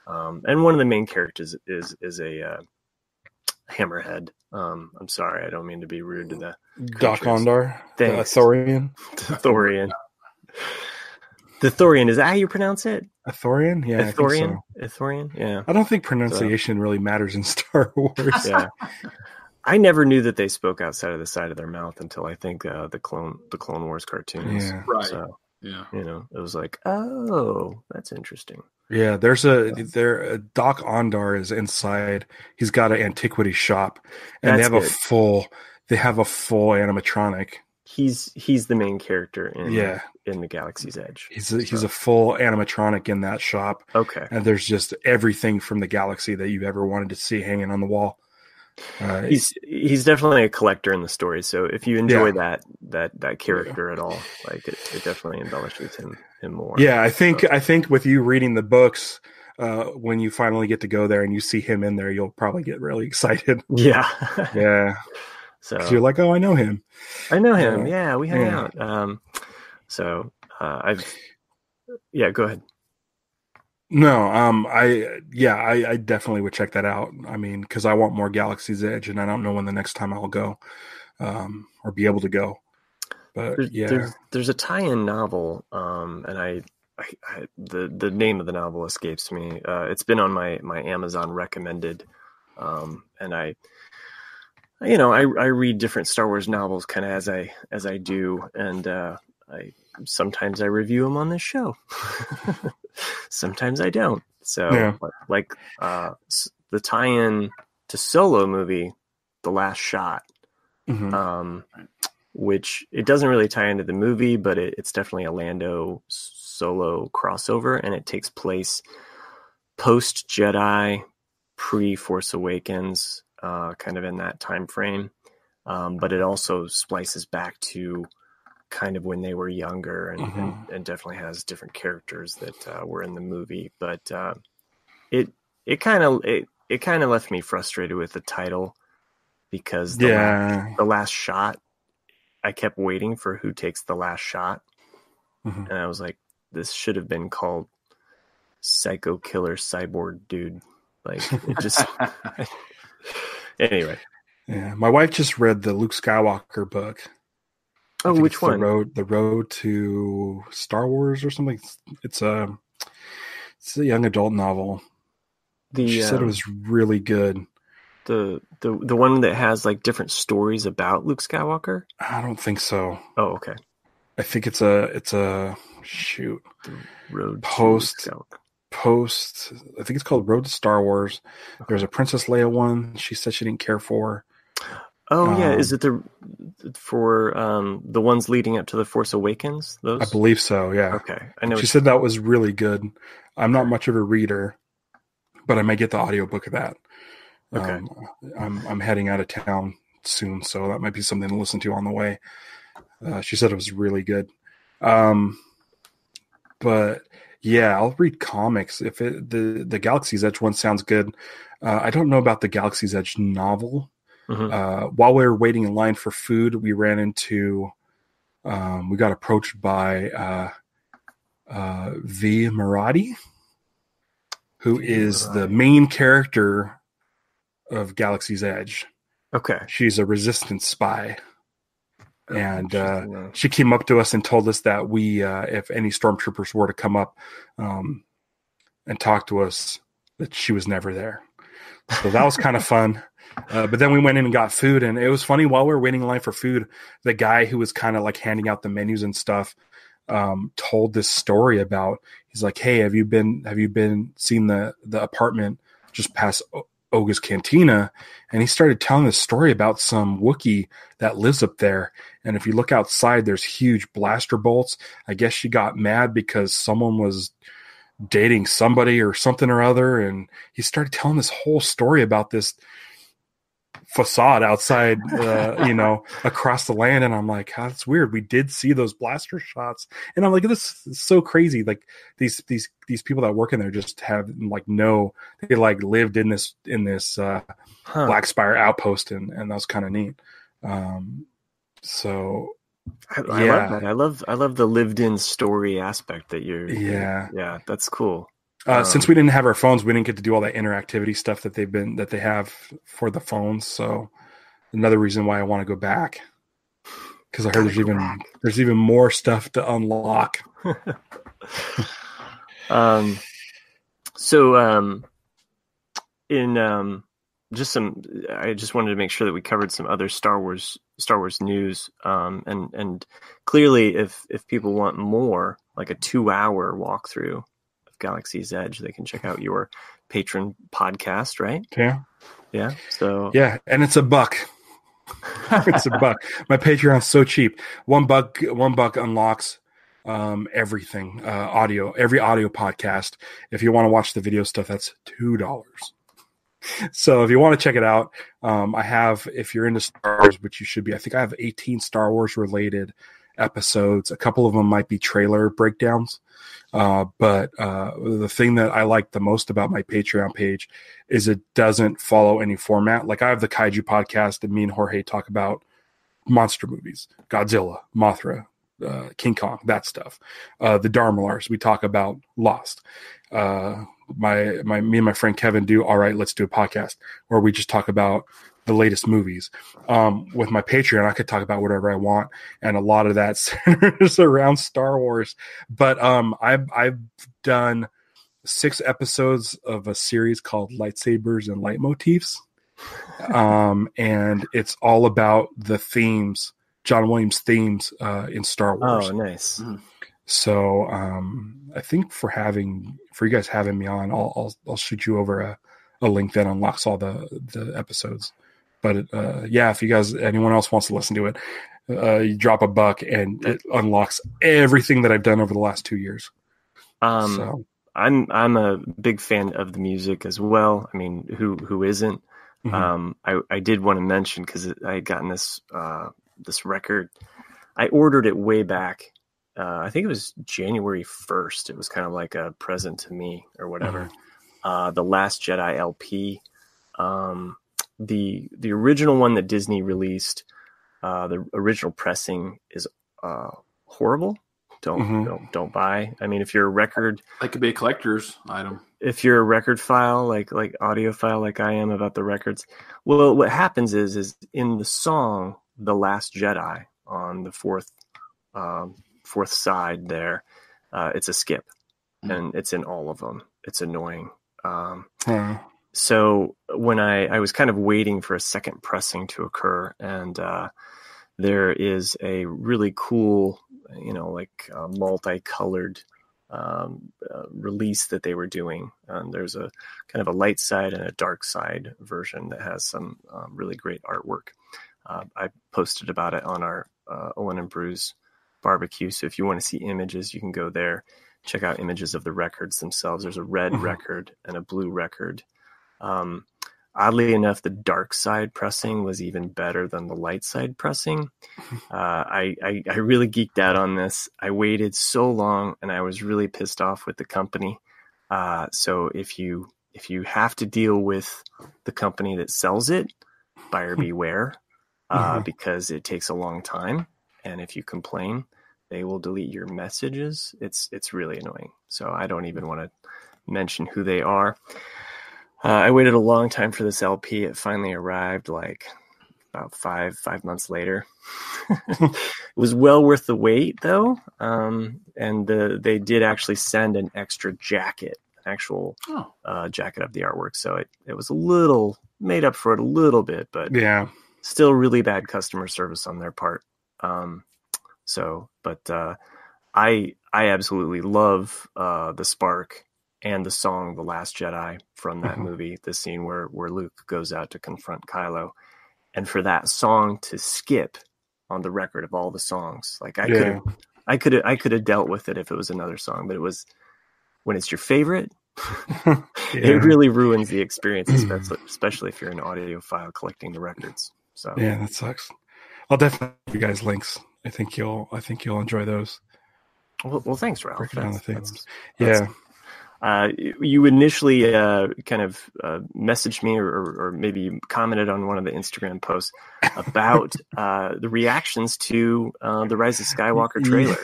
and one of the main characters is a hammerhead. I'm sorry, I don't mean to be rude to the Doc Ondar, Thorian. The Thorian, is that how you pronounce it? Thorian? Yeah, Thorian. I think so. Thorian, yeah. I don't think pronunciation really matters in Star Wars. Yeah. I never knew that they spoke outside of the side of their mouth until I think the Clone Wars cartoons. Yeah. Right. So, it was like, oh, that's interesting. Yeah, there's Doc Ondar is inside. He's got an antiquity shop, and they have a full animatronic. He's the main character in the Galaxy's Edge. He's a full animatronic in that shop. Okay, and there's just everything from the galaxy that you've ever wanted to see hanging on the wall. He's definitely a collector in the story. So if you enjoy that character at all, like it definitely embellishes him more. Yeah, I think with you reading the books, when you finally get to go there and you see him in there, you'll probably get really excited. Yeah, yeah. So you're like, oh, I know him. Yeah, we hang out. Go ahead. No, I definitely would check that out. I mean, because I want more Galaxy's Edge, and I don't know when the next time I'll go, or be able to go. But yeah, there's a tie-in novel, and the name of the novel escapes me. It's been on my Amazon recommended, and I read different Star Wars novels kind of as I do, and I sometimes I review them on this show. Sometimes I don't. So yeah. like the tie-in to Solo movie, The Last Shot, Mm-hmm. which it doesn't really tie into the movie, but it's definitely a Lando Solo crossover, and it takes place post Jedi, pre Force Awakens, kind of in that time frame. But it also splices back to kind of when they were younger, and definitely has different characters that were in the movie. But it kind of left me frustrated with the title, because the last shot, I kept waiting for who takes the last shot, and I was like, this should have been called Psycho Killer Cyborg Dude. Like, it just anyway. Yeah, my wife just read the Luke Skywalker book. Oh, which one? The Road to Star Wars or something. It's a young adult novel. She said it was really good. The one that has like different stories about Luke Skywalker? I don't think so. Oh, okay. I think it's a shoot. The Road post. to Skywalker. I think it's called Road to Star Wars. Okay. There's a Princess Leia one. She said she didn't care for. Oh yeah, is it for the ones leading up to the Force Awakens? Those, I believe so. Yeah. Okay, I know. She said that was really good. I'm not much of a reader, but I might get the audiobook of that. Okay. I'm heading out of town soon, so that might be something to listen to on the way. She said it was really good. But yeah, I'll read comics if the Galaxy's Edge one sounds good. I don't know about the Galaxy's Edge novel. Mm-hmm. While we were waiting in line for food, we ran into, we got approached by V. Marathi, who is the main character of Galaxy's Edge. Okay. She's a resistance spy. And she came up to us and told us that we, if any stormtroopers were to come up and talk to us, that she was never there. So that was kind of fun. But then we went in and got food, and it was funny. While we were waiting in line for food, the guy who was kind of like handing out the menus and stuff told this story about. He's like, "Hey, have you been seeing the apartment just past Oga's Cantina?" And he started telling this story about some Wookiee that lives up there. And if you look outside, there's huge blaster bolts. I guess she got mad because someone was dating somebody or something or other, and he started telling this whole story about this facade outside, across the land. And I'm like, oh, that's weird. We did see those blaster shots, and I'm like, this is so crazy. Like these people that work in there just have they lived in this Black Spire outpost, and that was kind of neat. So I love that. I love the lived in story aspect that you're. Yeah, that's cool. Since we didn't have our phones, we didn't get to do all that interactivity stuff that they have for the phones. So another reason why I want to go back, because I heard there's even more stuff to unlock. I just wanted to make sure that we covered some other Star Wars news. And clearly, if people want more, like a 2-hour walkthrough Galaxy's Edge, they can check out your patron podcast, right? Yeah. So and it's $1. It's $1. My Patreon's so cheap. $1 unlocks everything. Every audio podcast. If you want to watch the video stuff, that's $2. So if you want to check it out, I have, if you're into Star Wars, which you should be, I think I have 18 Star Wars related episodes. A couple of them might be trailer breakdowns. But the thing that I like the most about my Patreon page is it doesn't follow any format. Like I have the Kaiju podcast, and me and Jorge talk about monster movies, Godzilla, Mothra, King Kong, that stuff. The Dharmalars, we talk about Lost. me and my friend Kevin do All Right, Let's Do a Podcast, where we just talk about the latest movies. With my Patreon, I could talk about whatever I want, and a lot of that centers around Star Wars. But I've done 6 episodes of a series called Lightsabers and Leitmotifs, and it's all about the themes, John Williams themes in Star Wars. Oh, nice. Mm-hmm. So I think for you guys having me on, I'll shoot you over a link that unlocks all the episodes. But if you guys, anyone else wants to listen to it, you drop $1 and it unlocks everything that I've done over the last 2 years. So I'm a big fan of the music as well. I mean, who isn't? Mm-hmm. I did want to mention, because I had gotten this record. I ordered it way back. I think it was January 1st. It was kind of like a present to me or whatever. Mm-hmm. The Last Jedi LP. The original one that Disney released, the original pressing is horrible. Don't buy. I mean, if you're a record, that could be a collector's item. If you're a record file, like audio file, like I am about the records. Well, what happens is in the song "The Last Jedi" on the fourth side there, it's a skip, and it's in all of them. It's annoying. So when I was kind of waiting for a second pressing to occur, and there is a really cool, multicolored release that they were doing. There's a kind of a light side and a dark side version that has some really great artwork. I posted about it on our Owen and Bruce BBQ. So if you want to see images, you can go there, check out images of the records themselves. There's a red record and a blue record. Oddly enough, the dark side pressing was even better than the light side pressing. I really geeked out on this. I waited so long, and I was really pissed off with the company. So if you have to deal with the company that sells it, buyer beware, because it takes a long time. And if you complain, they will delete your messages. It's really annoying. So I don't even want to mention who they are. I waited a long time for this LP. It finally arrived like about five months later. It was well worth the wait, though. And they did actually send an extra jacket, an actual jacket of the artwork. So it was a little made up for it a little bit, but still really bad customer service on their part. I absolutely love the spark and the song "The Last Jedi" from that movie, the scene where Luke goes out to confront Kylo. And for that song to skip on the record of all the songs, like I could have dealt with it if it was another song, but it was, when it's your favorite, it really ruins the experience, especially if you're an audiophile collecting the records. So yeah, that sucks. I'll definitely give you guys links. I think you'll enjoy those. Well, thanks, Ralph. Break it down to things. You initially kind of messaged me or maybe commented on one of the Instagram posts about the reactions to the Rise of Skywalker trailer.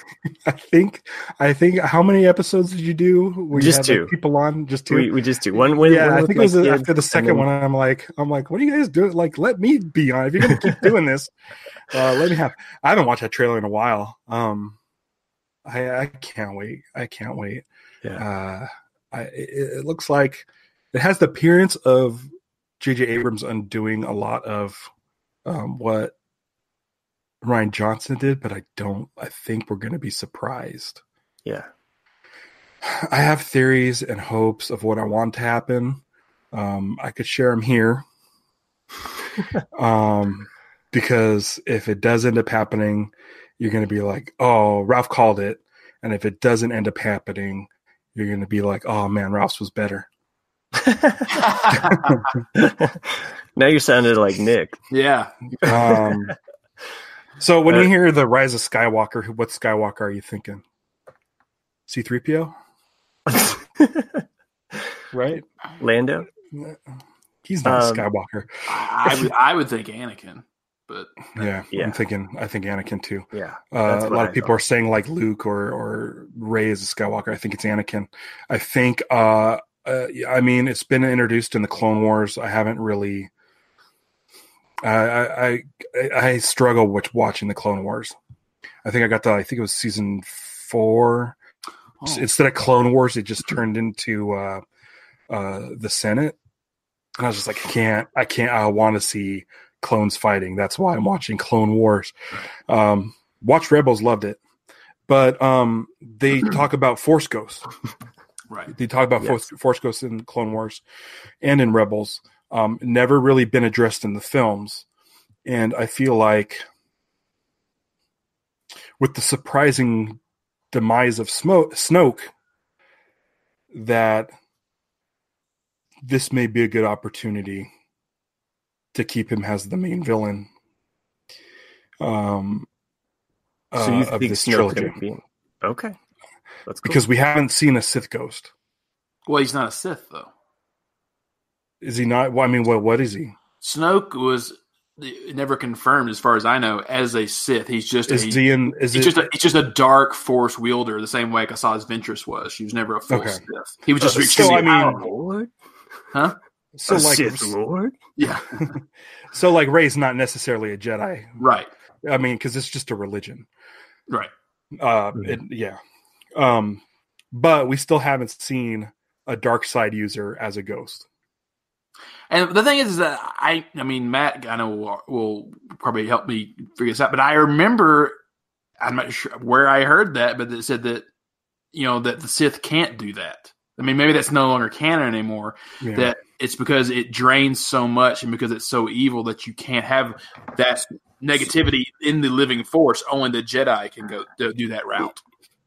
I think how many episodes did you do? Just two. People on just two. We just do one. I think it was after the second one. I'm like, what are you guys doing? Like, let me be on. If you're gonna keep doing this, let me have. I haven't watched that trailer in a while. I can't wait. Yeah. It looks like it has the appearance of J.J. Abrams undoing a lot of what Rian Johnson did, but I think we're going to be surprised. Yeah. I have theories and hopes of what I want to happen. I could share them here. Because if it does end up happening, you're going to be like, oh, Ralph called it. And if it doesn't end up happening, you're going to be like, oh man, Ralph's was better. Now you're sounding like Nick. Yeah. So when you hear the Rise of Skywalker, what Skywalker are you thinking? C-3PO? Right? Lando? He's not a Skywalker. I would think Anakin. But Yeah, Yeah. I think Anakin too. Yeah. A lot of people are saying like Luke or Rey is a Skywalker. I think it's Anakin. I think. I mean, it's been introduced in the Clone Wars. I haven't really. I struggle with watching the Clone Wars. I think I got I think it was season 4. Oh. Instead of Clone Wars, it just turned into the Senate, and I was just like, I can't. I want to see clones fighting. That's why I'm watching Clone Wars. Watch Rebels, loved it, but they talk about Force Ghosts. Right. They talk about Force Ghosts in Clone Wars and in Rebels. Never really been addressed in the films, and I feel like with the surprising demise of Snoke, that this may be a good opportunity to keep him as the main villain. So you of think this Snoke's trilogy? gonna be okay? That's cool. Because we haven't seen a Sith ghost. Well, he's not a Sith though. Is he not? Well, I mean, what is he? Snoke was never confirmed, as far as I know, as a Sith. He's just Is he in? Is he's it? just a dark Force wielder, the same way Kassa's Ventress was. She was never a full Okay. Sith. He was just So, extremely I mean- Lord? huh? So A like, Sith Lord? Yeah, so like, Rey's not necessarily a Jedi. right, I mean, because it's just a religion. right. Yeah. But we still haven't seen a dark side user as a ghost. And the thing is that I mean, Matt, I know will probably help me figure this out, but I remember, I'm not sure where I heard that, but it said that, that the Sith can't do that. I mean, maybe that's no longer canon anymore. Yeah. That it's because it drains so much and because it's so evil that you can't have that negativity in the living Force. Only the Jedi can go do that route.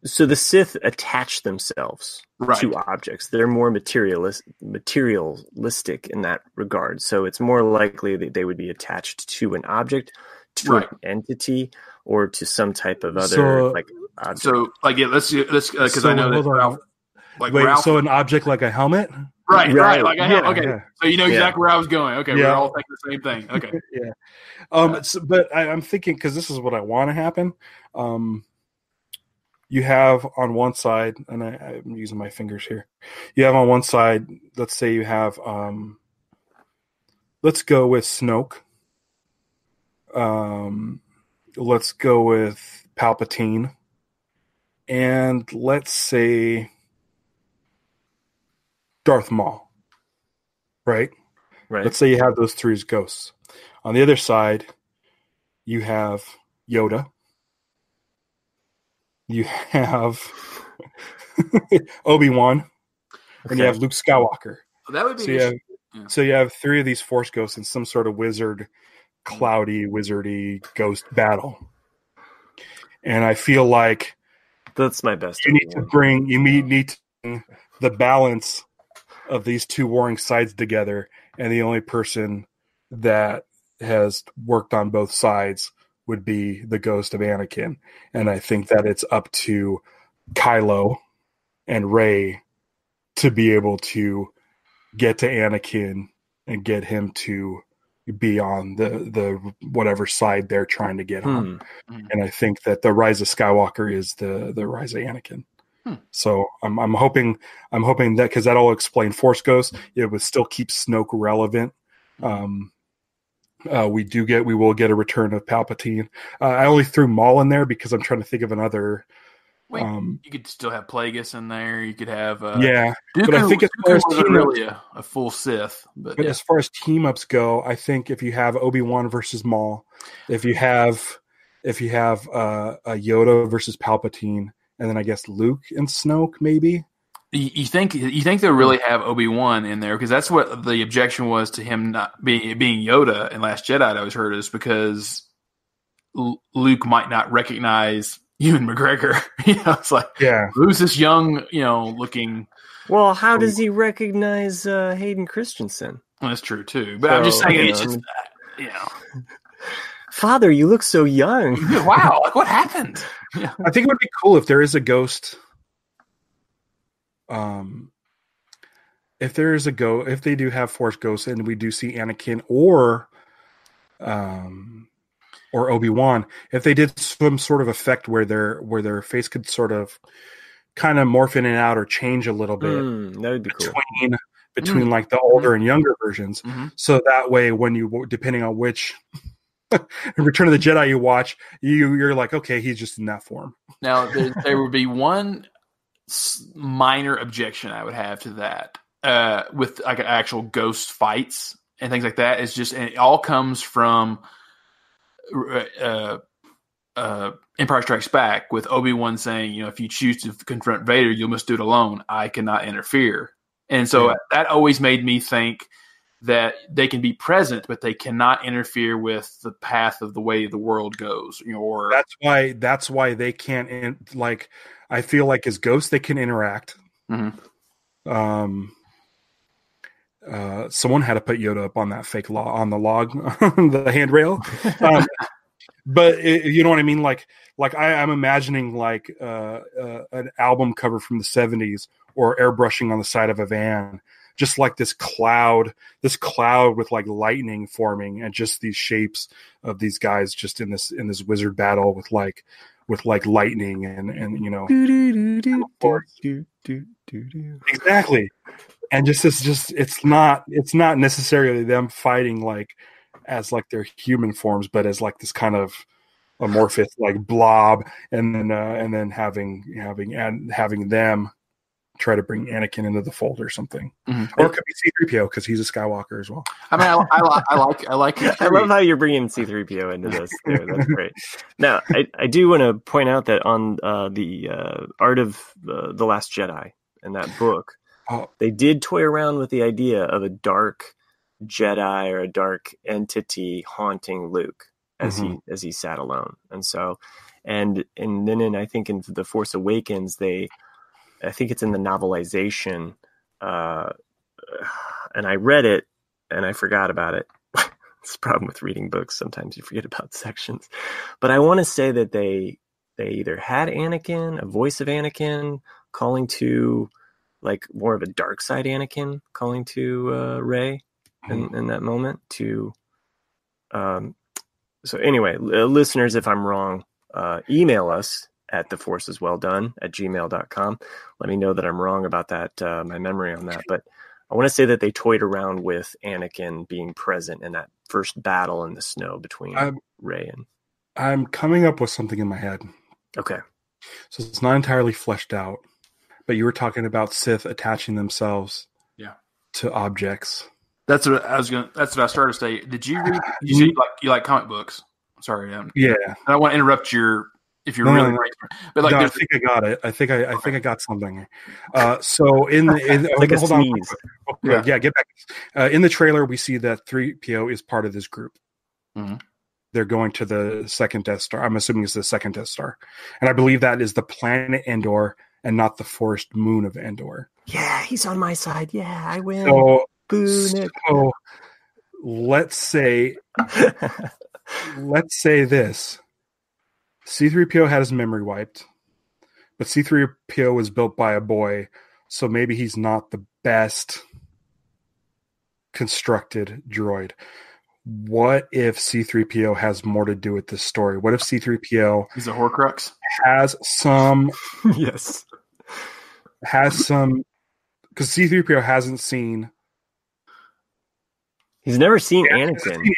So the Sith attach themselves Right. to objects. They're more materialistic in that regard. So it's more likely that they would be attached to an object, to Right. an entity, or to some type of other So- object. So, let's because So, I know that hold on. Ralph, Wait, Ralph, so an object like a helmet? right, Right. like I Yeah, have. Okay, yeah. so you know exactly where I was going. Okay, Yeah. we're all thinking the same thing. Okay, Yeah. But I'm thinking, because this is what I want to happen. You have on one side, and I'm using my fingers here. You have on one side, let's say you have, let's go with Snoke. Let's go with Palpatine. And let's say Darth Maul. Right? Right. Let's say you have those three as ghosts. On the other side, you have Yoda. You have Obi-Wan, and you have Luke Skywalker. that would be. So you have, so you have three of these Force ghosts in some sort of cloudy, wizardy ghost battle. And I feel like That's my best. you need to bring the balance of these two warring sides together, and the only person that has worked on both sides would be the ghost of Anakin. And I think that it's up to Kylo and Rey to be able to get to Anakin and get him to be on the whatever side they're trying to get on. And I think that the Rise of Skywalker is the Rise of Anakin. So I'm hoping that, because that'll explain Force Ghosts, it would still keep Snoke relevant. We will get a return of Palpatine. I only threw Maul in there because I'm trying to think of another. You could still have Plagueis in there. You could have Dooku, but I think as Dooku far as wasn't team really a full Sith, but as far as team ups go, I think if you have Obi-Wan versus Maul, if you have a Yoda versus Palpatine, and then I guess Luke and Snoke maybe. You think they'll really have Obi-Wan in there, because that's what the objection was to him not being Yoda in Last Jedi. I always heard is because Luke might not recognize Ewan McGregor. It's like, who's this young, looking? Well, how does he recognize Hayden Christensen? Well, that's true too. But I'm just saying, it's just Father, you look so young. Wow, like what happened? Yeah. I think it would be cool if there is a ghost. If they do have Force ghosts, and we do see Anakin or or Obi-Wan, if they did some sort of effect where their face could sort of kind of morph in and out or change a little bit That would be cool. between like the older and younger versions. So that way, when you, depending on which Return of the Jedi you watch, you're like, okay, he's just in that form. Now, there would be one minor objection I would have to that with like actual ghost fights and things like that. It's just, and it all comes from Empire Strikes Back with Obi-Wan saying, you know, if you choose to confront Vader, you must do it alone. I cannot interfere. And so that always made me think that they can be present, but they cannot interfere with the path of the way the world goes. You know, or that's why they can't. Like, I feel like as ghosts they can interact. Someone had to put Yoda up on that fake on the log, the handrail. But you know what I mean? Like I'm imagining like an album cover from the 70s or airbrushing on the side of a van, just like this cloud with like lightning forming and just these shapes of these guys just in this wizard battle with like lightning and you know, exactly. And it's not necessarily them fighting like as like their human forms, but as like this kind of amorphous like blob, and then having them try to bring Anakin into the fold or something, or it could be C-3PO because he's a Skywalker as well. I mean, I like. I love how you're bringing C-3PO into this. There, that's great. Now, I do want to point out that on the Art of the Last Jedi in that book, they did toy around with the idea of a dark Jedi or a dark entity haunting Luke as he sat alone, and so, and then I think in The Force Awakens I think it's in the novelization, and I read it and I forgot about it. It's the problem with reading books. Sometimes you forget about sections. But I want to say that they either had Anakin, a voice of Anakin, calling to like more of a dark side Anakin, calling to Rey in that moment. So anyway, listeners, if I'm wrong, email us at theforceswelldone@gmail.com. Let me know that I'm wrong about that, my memory on that. But I want to say that they toyed around with Anakin being present in that first battle in the snow between Rey and... I'm coming up with something in my head. Okay. So it's not entirely fleshed out, but you were talking about Sith attaching themselves to objects. That's what I started to say. Did you read? You like comic books? Sorry. Yeah. I don't want to interrupt if you're really no. great. But like, no, I think I got it. I think I got something. So in like hold on. Yeah, get back. In the trailer, we see that 3PO is part of this group. They're going to the second Death Star. I'm assuming it's the second Death Star, and I believe that is the planet Endor and not the forest moon of Endor. Yeah, he's on my side. Yeah, I win. So Boo, let's say this. C-3PO had his memory wiped, but C-3PO was built by a boy, so maybe he's not the best constructed droid. What if C-3PO has more to do with this story? What if C-3PO he's a Horcrux? Has some yes. Has some, because C-3PO hasn't seen... He's never seen Anakin. He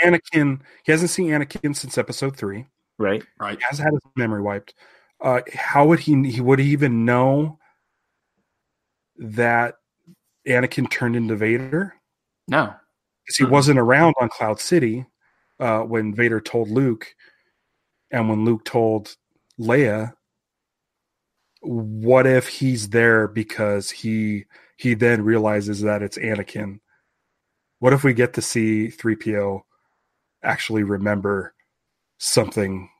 hasn't seen Anakin since episode 3. Right. He hasn't had his memory wiped. How would he even know that Anakin turned into Vader? No. Because he wasn't around on Cloud City when Vader told Luke, and when Luke told Leia. What if he's there because he then realizes that it's Anakin? What if we get to see 3PO actually remember something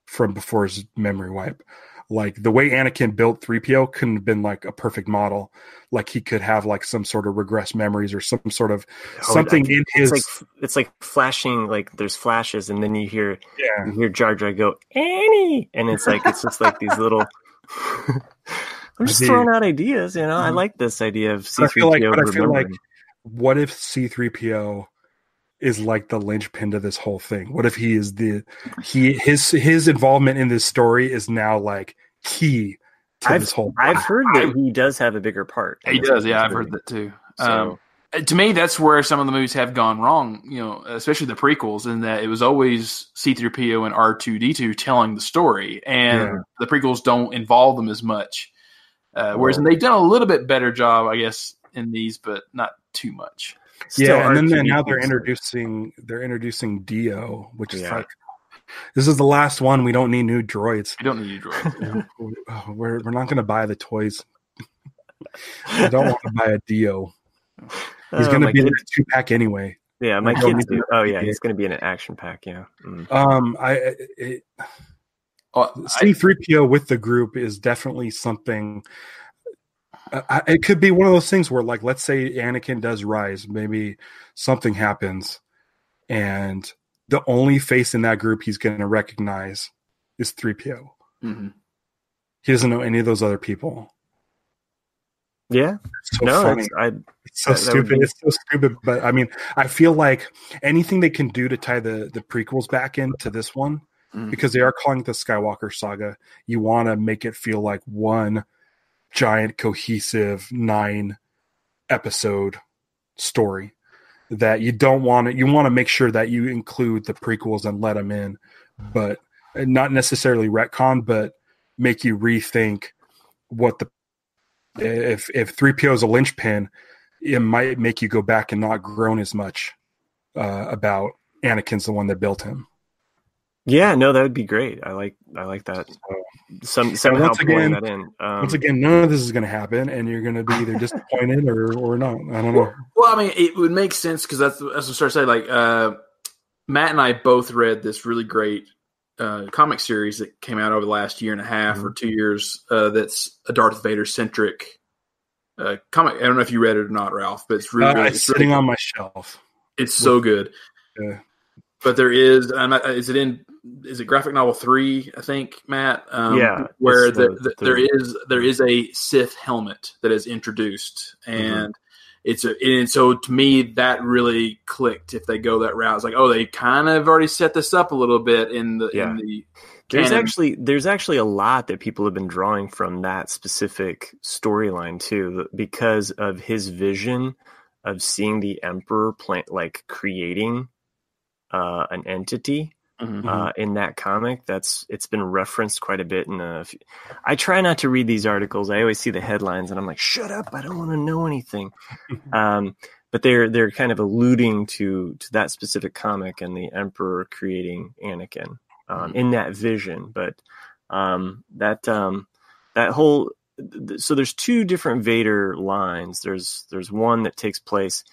from before his memory wipe? Like the way Anakin built 3PO couldn't have been like a perfect model. Like he could have like some sort of regressed memories or some sort of something in his... It's like flashing, like there's flashes and then you hear Jar Jar go, Annie! And it's just like these little... I'm just throwing out ideas, you know. I like this idea of C-3PO I feel like what if C-3PO is like the linchpin to this whole thing? What if he is his involvement in this story is now like key to this whole thing? I've heard that he does have a bigger part. He does, yeah, I've heard that too. So. To me, that's where some of the movies have gone wrong, especially the prequels, in that it was always C-3PO and R2-D2 telling the story, and the prequels don't involve them as much. Whereas they've done a little bit better job, I guess, in these, but not too much. Still, and then now they're introducing Dio, which is like, this is the last one. We don't need new droids. We don't need new droids. We're not going to buy the toys. I don't want to buy a Dio. He's going to be in a 2-pack anyway. Yeah, my kids do. Oh yeah, he's going to be in an action pack. Yeah. C-3PO with the group is definitely something. It could be one of those things where, like, let's say Anakin does rise, maybe something happens, and the only face in that group he's going to recognize is 3PO. Mm-hmm. He doesn't know any of those other people. Yeah, it's so funny. It's so stupid. It's so stupid. But I mean, I feel like anything they can do to tie the prequels back into this one, because they are calling it the Skywalker saga, you want to make it feel like one giant, cohesive 9-episode story that you don't want to. You want to make sure that you include the prequels and let them in, but not necessarily retcon, but make you rethink what the. If 3PO is a linchpin, it might make you go back and not groan as much about Anakin's the one that built him. Yeah, no, that would be great. I like that. Somehow pulling that in. Once again, none of this is going to happen, and you're going to be either disappointed or not. I don't know. Well, I mean, it would make sense because that's what I started to say. Like Matt and I both read this really great comic series that came out over the last year and a half or 2 years. That's a Darth Vader centric comic. I don't know if you read it or not, Ralph, but it's really good. It's sitting on my shelf. It's so good. Yeah. But there is, is it graphic novel 3? I think, Matt. Where there is a Sith helmet that is introduced, and and so to me that really clicked. If they go that route, it's like, oh, they kind of already set this up a little bit in the canon. There's actually a lot that people have been drawing from that specific storyline too, because of his vision of seeing the Emperor creating an entity in that comic. It's been referenced quite a bit. I try not to read these articles. I always see the headlines and I'm like, shut up, I don't want to know anything. But they're kind of alluding to that specific comic and the Emperor creating Anakin in that vision. But that whole, so there's 2 different Vader lines. There's one that takes place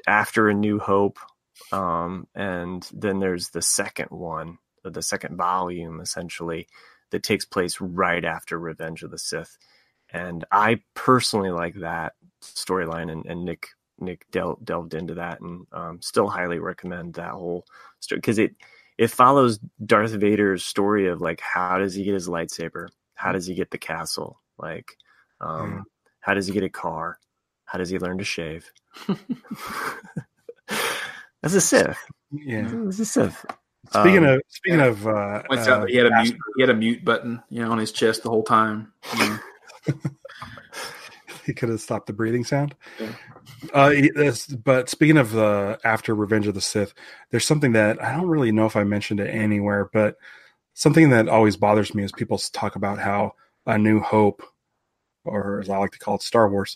after A New Hope, and then there's the second one, the second volume, essentially, that takes place right after Revenge of the Sith. And I personally like that storyline, and Nick delved into that, and still highly recommend that whole story, because it follows Darth Vader's story of, like, how does he get his lightsaber? How does he get the castle? Like, how does he get a car? How does he learn to shave? That's a Sith. Yeah, it's a Sith. Speaking of, he had a mute button, on his chest the whole time. He could have stopped the breathing sound. Yeah. But speaking of after Revenge of the Sith, there's something that I don't really know if I mentioned it anywhere, but something that always bothers me is people talk about how A New Hope, or as I like to call it, Star Wars,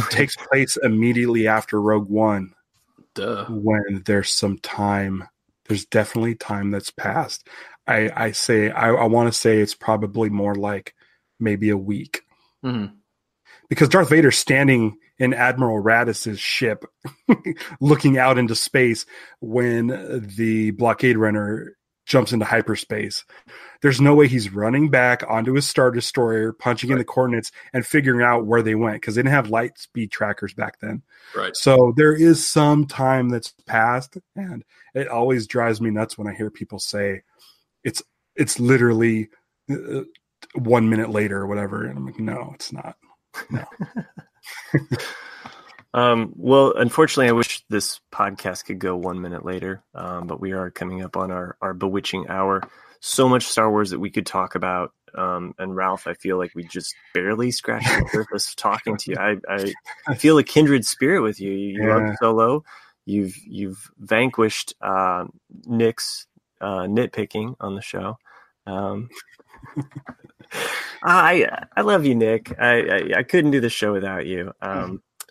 takes place immediately after Rogue One. Duh. When there's some time, there's definitely time that's passed. I want to say it's probably more like maybe a week. Mm-hmm. Because Darth Vader's standing in Admiral Radiss's ship looking out into space when the blockade runner jumps into hyperspace. There's no way he's running back onto his Star Destroyer, punching in the coordinates and figuring out where they went, because they didn't have light speed trackers back then. Right. So there is some time that's passed, and it always drives me nuts when I hear people say it's literally 1 minute later or whatever. And I'm like, no, it's not. No. Well, unfortunately, I wish this podcast could go 1 minute later, but we are coming up on our bewitching hour. So much Star Wars that we could talk about. And Ralph, I feel like we just barely scratched the surface talking to you. I feel a kindred spirit with you. You love Solo. You've vanquished Nick's nitpicking on the show. I love you, Nick. I couldn't do the show without you.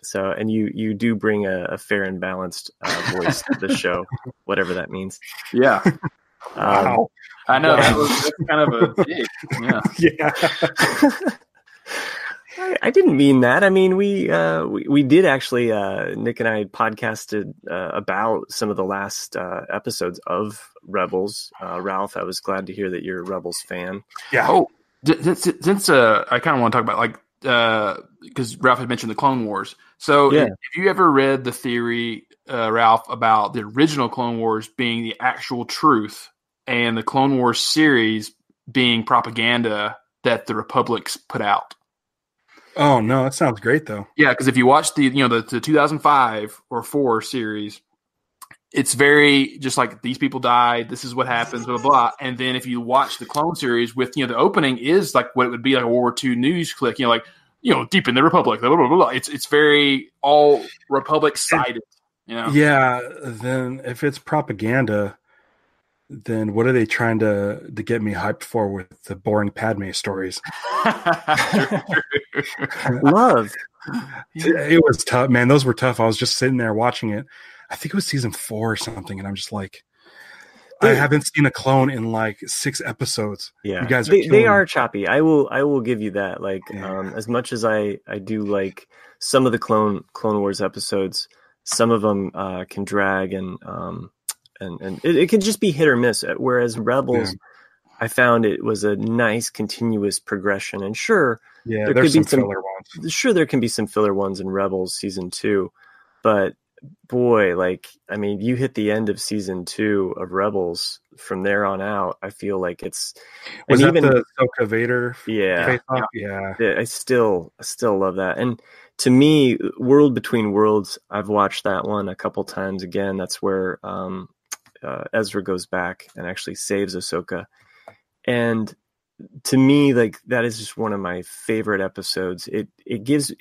So, and you do bring a fair and balanced voice to the show, whatever that means. Yeah. Wow. I know that's kind of a dig. Yeah. Yeah. I didn't mean that. I mean, we did actually. Nick and I podcasted about some of the last episodes of Rebels. Ralph, I was glad to hear that you're a Rebels fan. Yeah. Oh, since I kind of want to talk about because Ralph had mentioned the Clone Wars. So, Yeah. Have you ever read the theory, Ralph, about the original Clone Wars being the actual truth and the Clone Wars series being propaganda that the Republic's put out? Oh no, that sounds great though. Yeah, because if you watch the 2005 or 4 series, it's very just like these people died, this is what happens, blah, blah, blah. And then if you watch the Clone series with, the opening is like what it would be like a World War II news clip, deep in the Republic, blah, blah, blah, blah. It's very all Republic sided, Yeah, then if it's propaganda, then what are they trying to get me hyped for with the boring Padme stories? Love. It was tough, man. Those were tough. I was just sitting there watching it. I think it was season 4 or something, and I'm just like, I haven't seen a clone in like 6 episodes. Yeah, you guys they are choppy. I will give you that. Like, as much as I do like some of the Clone Wars episodes, some of them can drag and it can just be hit or miss. Whereas Rebels, I found it was a nice continuous progression. And sure, there could be some filler ones. Sure, there can be some filler ones in Rebels season 2, but boy, you hit the end of season 2 of Rebels. From there on out, I feel like it's was that even the Ahsoka Vader? Yeah. I still love that. And to me, World Between Worlds, I've watched that one a couple times again. That's where Ezra goes back and actually saves Ahsoka. And to me, like, that is just one of my favorite episodes. It gets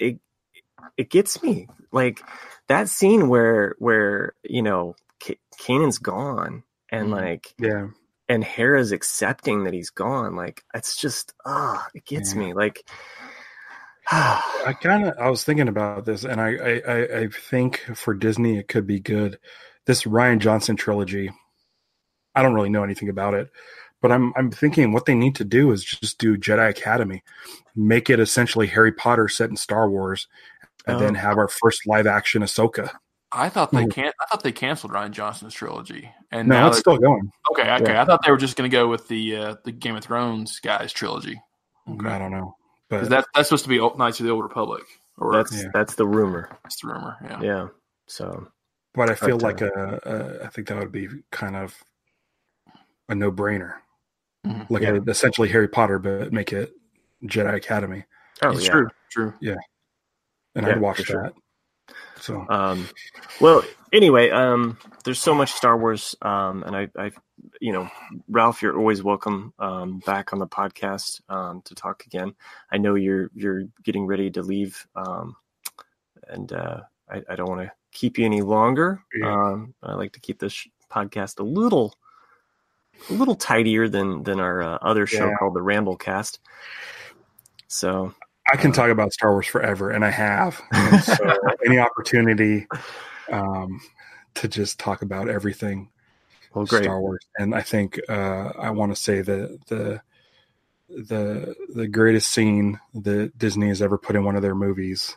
me, like that scene where Kanan's gone and and Hera's accepting that he's gone. Like, it's just it gets me. Like, I was thinking about this, and I think for Disney it could be good. This Rian Johnson trilogy, I don't really know anything about it, but I'm thinking what they need to do is just do Jedi Academy, make it essentially Harry Potter set in Star Wars, and then have our first live action Ahsoka. I thought they canceled Rian Johnson's trilogy, and no, now it's still going. Okay. Yeah. I thought they were just going to go with the Game of Thrones guys trilogy. Okay. I don't know, but that's supposed to be Knights of the Old Republic. Or that's the rumor. That's the rumor. Yeah. Yeah. So, but I feel like I think that would be kind of a no-brainer, like essentially Harry Potter, but make it Jedi Academy. Oh, it's yeah. True. Yeah, and I'd watch that. Sure. So, well, anyway, there's so much Star Wars, and I, Ralph, you're always welcome back on the podcast to talk again. I know you're getting ready to leave, and I don't want to keep you any longer. Yeah. I like to keep this podcast a little tidier than our other show called the Ramblecast. So I can talk about Star Wars forever, and I have. And so any opportunity to just talk about everything Star Wars. And I think I want to say that the greatest scene that Disney has ever put in one of their movies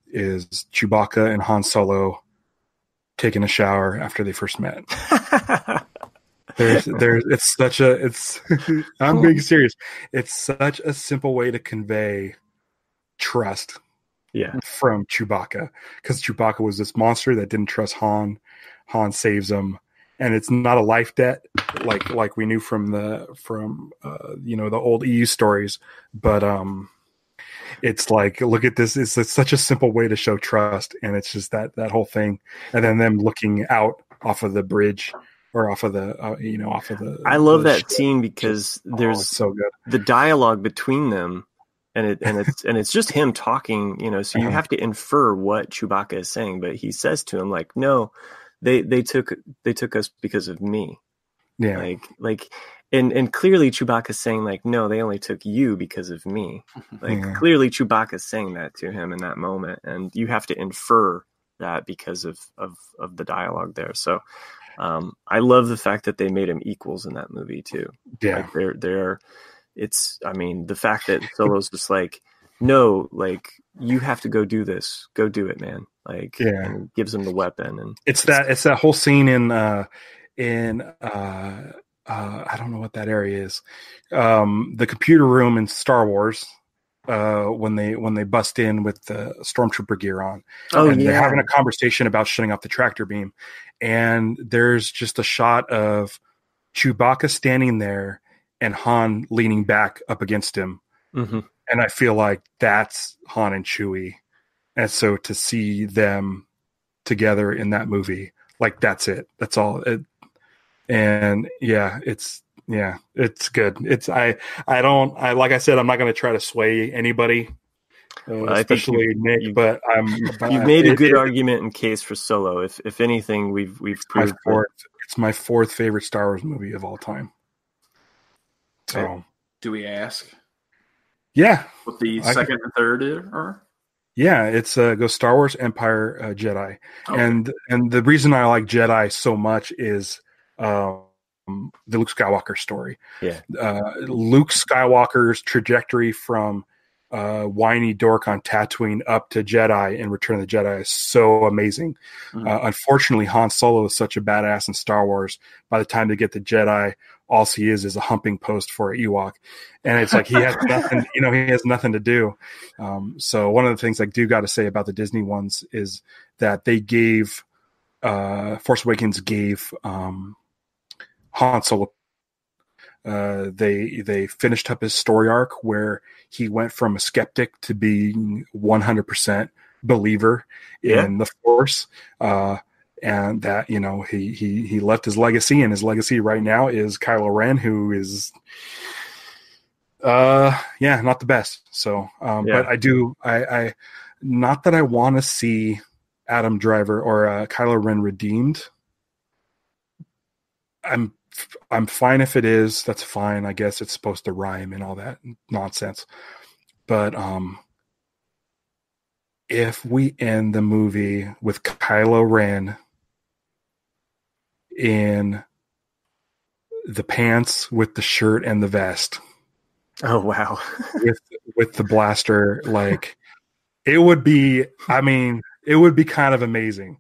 is Chewbacca and Han Solo taking a shower after they first met. I'm being serious. It's such a simple way to convey trust from Chewbacca, because Chewbacca was this monster that didn't trust Han. Han saves him, and it's not a life debt like we knew from the old EU stories, but it's like, look at this. It's such a simple way to show trust. And it's just that whole thing. And then them looking out off of the bridge or off of the, off of the. I love the that ship. scene because there's it's so good. the dialogue between them, and it's just him talking, so you have to infer what Chewbacca is saying, but he says to him, like, no, they took us because of me. Yeah. And clearly Chewbacca's saying, like, no, they only took you because of me. Clearly Chewbacca's saying that to him in that moment, and you have to infer that because of the dialogue there. So I love the fact that they made him equals in that movie too. Yeah. The fact that Solo's just like, no, like, you have to go do this. Go do it, man. And gives him the weapon. And it's that whole scene in I don't know what that area is. The computer room in Star Wars, when they bust in with the stormtrooper gear on. They're having a conversation about shutting off the tractor beam. And there's just a shot of Chewbacca standing there and Han leaning back up against him. Mm-hmm. And I feel like that's Han and Chewie. And so to see them together in that movie, like, that's it. That's all. It's good. Like I said, I'm not going to try to sway anybody, especially Nick, but you've made a good argument and case for Solo. If anything, we've proved it's my fourth favorite Star Wars movie of all time. So, do we ask? Yeah. What the second and third are? Yeah, it's go Star Wars, Empire, Jedi. Okay. And the reason I like Jedi so much is the Luke Skywalker story. Yeah. Luke Skywalker's trajectory from whiny dork on Tatooine up to Jedi in Return of the Jedi is so amazing. Mm-hmm. Unfortunately, Han Solo is such a badass in Star Wars. By the time they get to Jedi, all he is a humping post for an Ewok. And it's like he has nothing, he has nothing to do. So one of the things I do got to say about the Disney ones is that they gave Force Awakens gave Han Solo. They finished up his story arc where he went from a skeptic to being 100% believer in the Force. And that, he left his legacy, and his legacy right now is Kylo Ren, who is, not the best. So, but I not that I want to see Adam Driver or Kylo Ren redeemed. I'm fine if it is. That's fine. I guess it's supposed to rhyme and all that nonsense. But if we end the movie with Kylo Ren in the pants with the shirt and the vest. Oh, wow. with the blaster, like, it would be kind of amazing.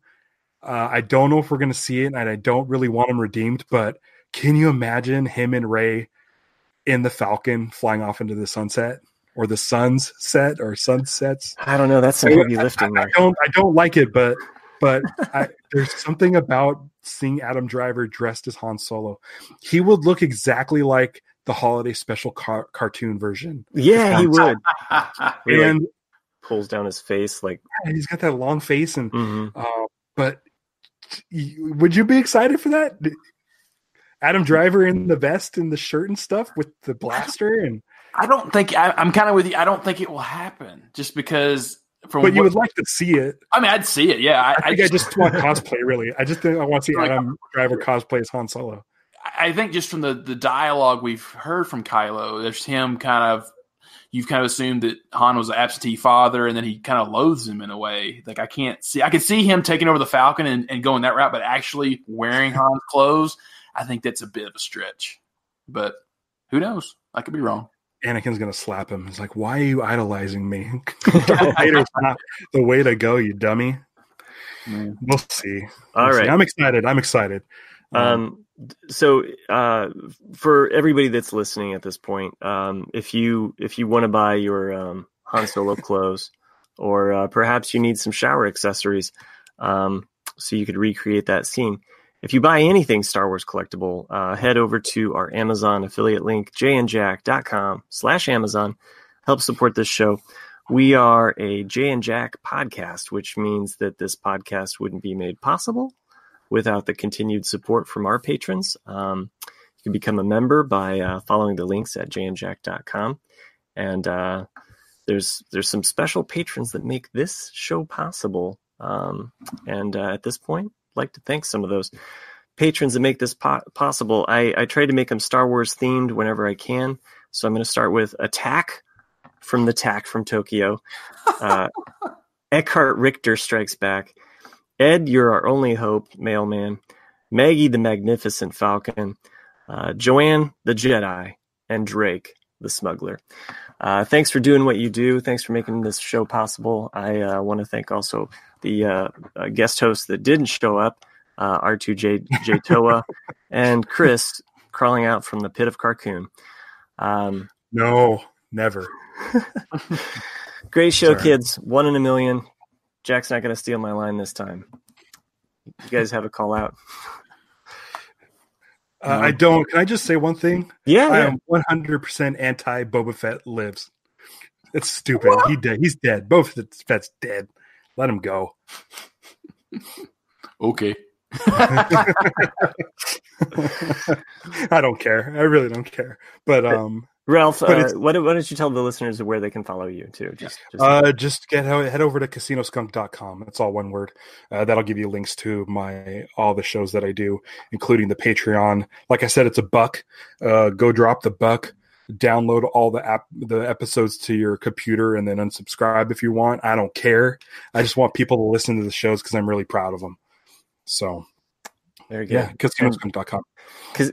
I don't know if we're going to see it, and I don't really want him redeemed, but can you imagine him and Rey in the Falcon flying off into the sunset or the sunset or sunsets? I don't know. That's some heavy lifting. I don't like it, but there's something about seeing Adam Driver dressed as Han Solo. He would look exactly like the holiday special cartoon version. Yeah, he would. And pulls down his face, like, he's got that long face, and but would you be excited for that? Adam Driver in the vest and the shirt and stuff with the blaster, and I don't think I'm kind of with you. I don't think it will happen just because. But you would like to see it. I mean, I'd see it. Yeah, I just want cosplay. Really, I just think I want to see Adam Driver cosplay as Han Solo. I think just from the dialogue we've heard from Kylo, there's him you've kind of assumed that Han was an absentee father, and then he kind of loathes him in a way. Like, I could see him taking over the Falcon and going that route, but actually wearing Han's clothes, I think that's a bit of a stretch. But who knows? I could be wrong. Anakin's going to slap him. He's like, why are you idolizing me? Darth Vader's not the way to go, you dummy. We'll see. All right. I'm excited. So for everybody that's listening at this point, if you want to buy your Han Solo clothes, or perhaps you need some shower accessories, so you could recreate that scene. If you buy anything Star Wars collectible, head over to our Amazon affiliate link, jandjack.com/Amazon. Help support this show. We are a Jay and Jack podcast, which means that this podcast wouldn't be made possible without the continued support from our patrons. You can become a member by following the links at jayandjack.com. And there's some special patrons that make this show possible. At this point, I'd like to thank some of those patrons that make this possible. I try to make them Star Wars themed whenever I can. So I'm going to start with Attack from the Tack from Tokyo. Eckhart Richter strikes back. Ed, you're our only hope, mailman. Maggie, the Magnificent Falcon. Joanne, the Jedi. And Drake, the Smuggler. Thanks for doing what you do. Thanks for making this show possible. I want to thank also the guest hosts that didn't show up, R2J Toa and Chris crawling out from the pit of Carcoon. No, never. Great show, kids. 1 in a million. Jack's not going to steal my line this time. You guys have a call out? I don't. Can I just say one thing? Yeah. I am 100% anti Boba Fett lives. It's stupid. What? He's dead. Boba Fett's dead. Let him go. Okay. I don't care. I really don't care. But Ralph, why don't you tell the listeners where they can follow you too? Just head over to casinoskunk.com. It's all one word. That'll give you links to all the shows that I do, including the Patreon. Like I said, it's $1. Go drop the $1. Download all the episodes to your computer and then unsubscribe if you want. I don't care. I just want people to listen to the shows because I'm really proud of them. So very good. Yeah, casinoskunk.com.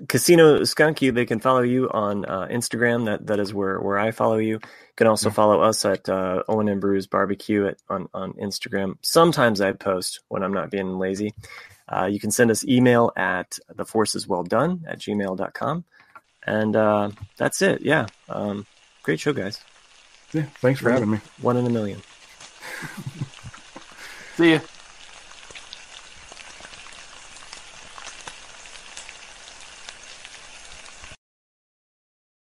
Casino Skunk, they can follow you on Instagram. That is where I follow you. You can also follow us at Owen and Brews BBQ on Instagram. Sometimes I post when I'm not being lazy. You can send us email at theforceswelldone@gmail.com. And that's it. Yeah. Great show, guys. Yeah. Thanks for having me. 1 in a million. See ya.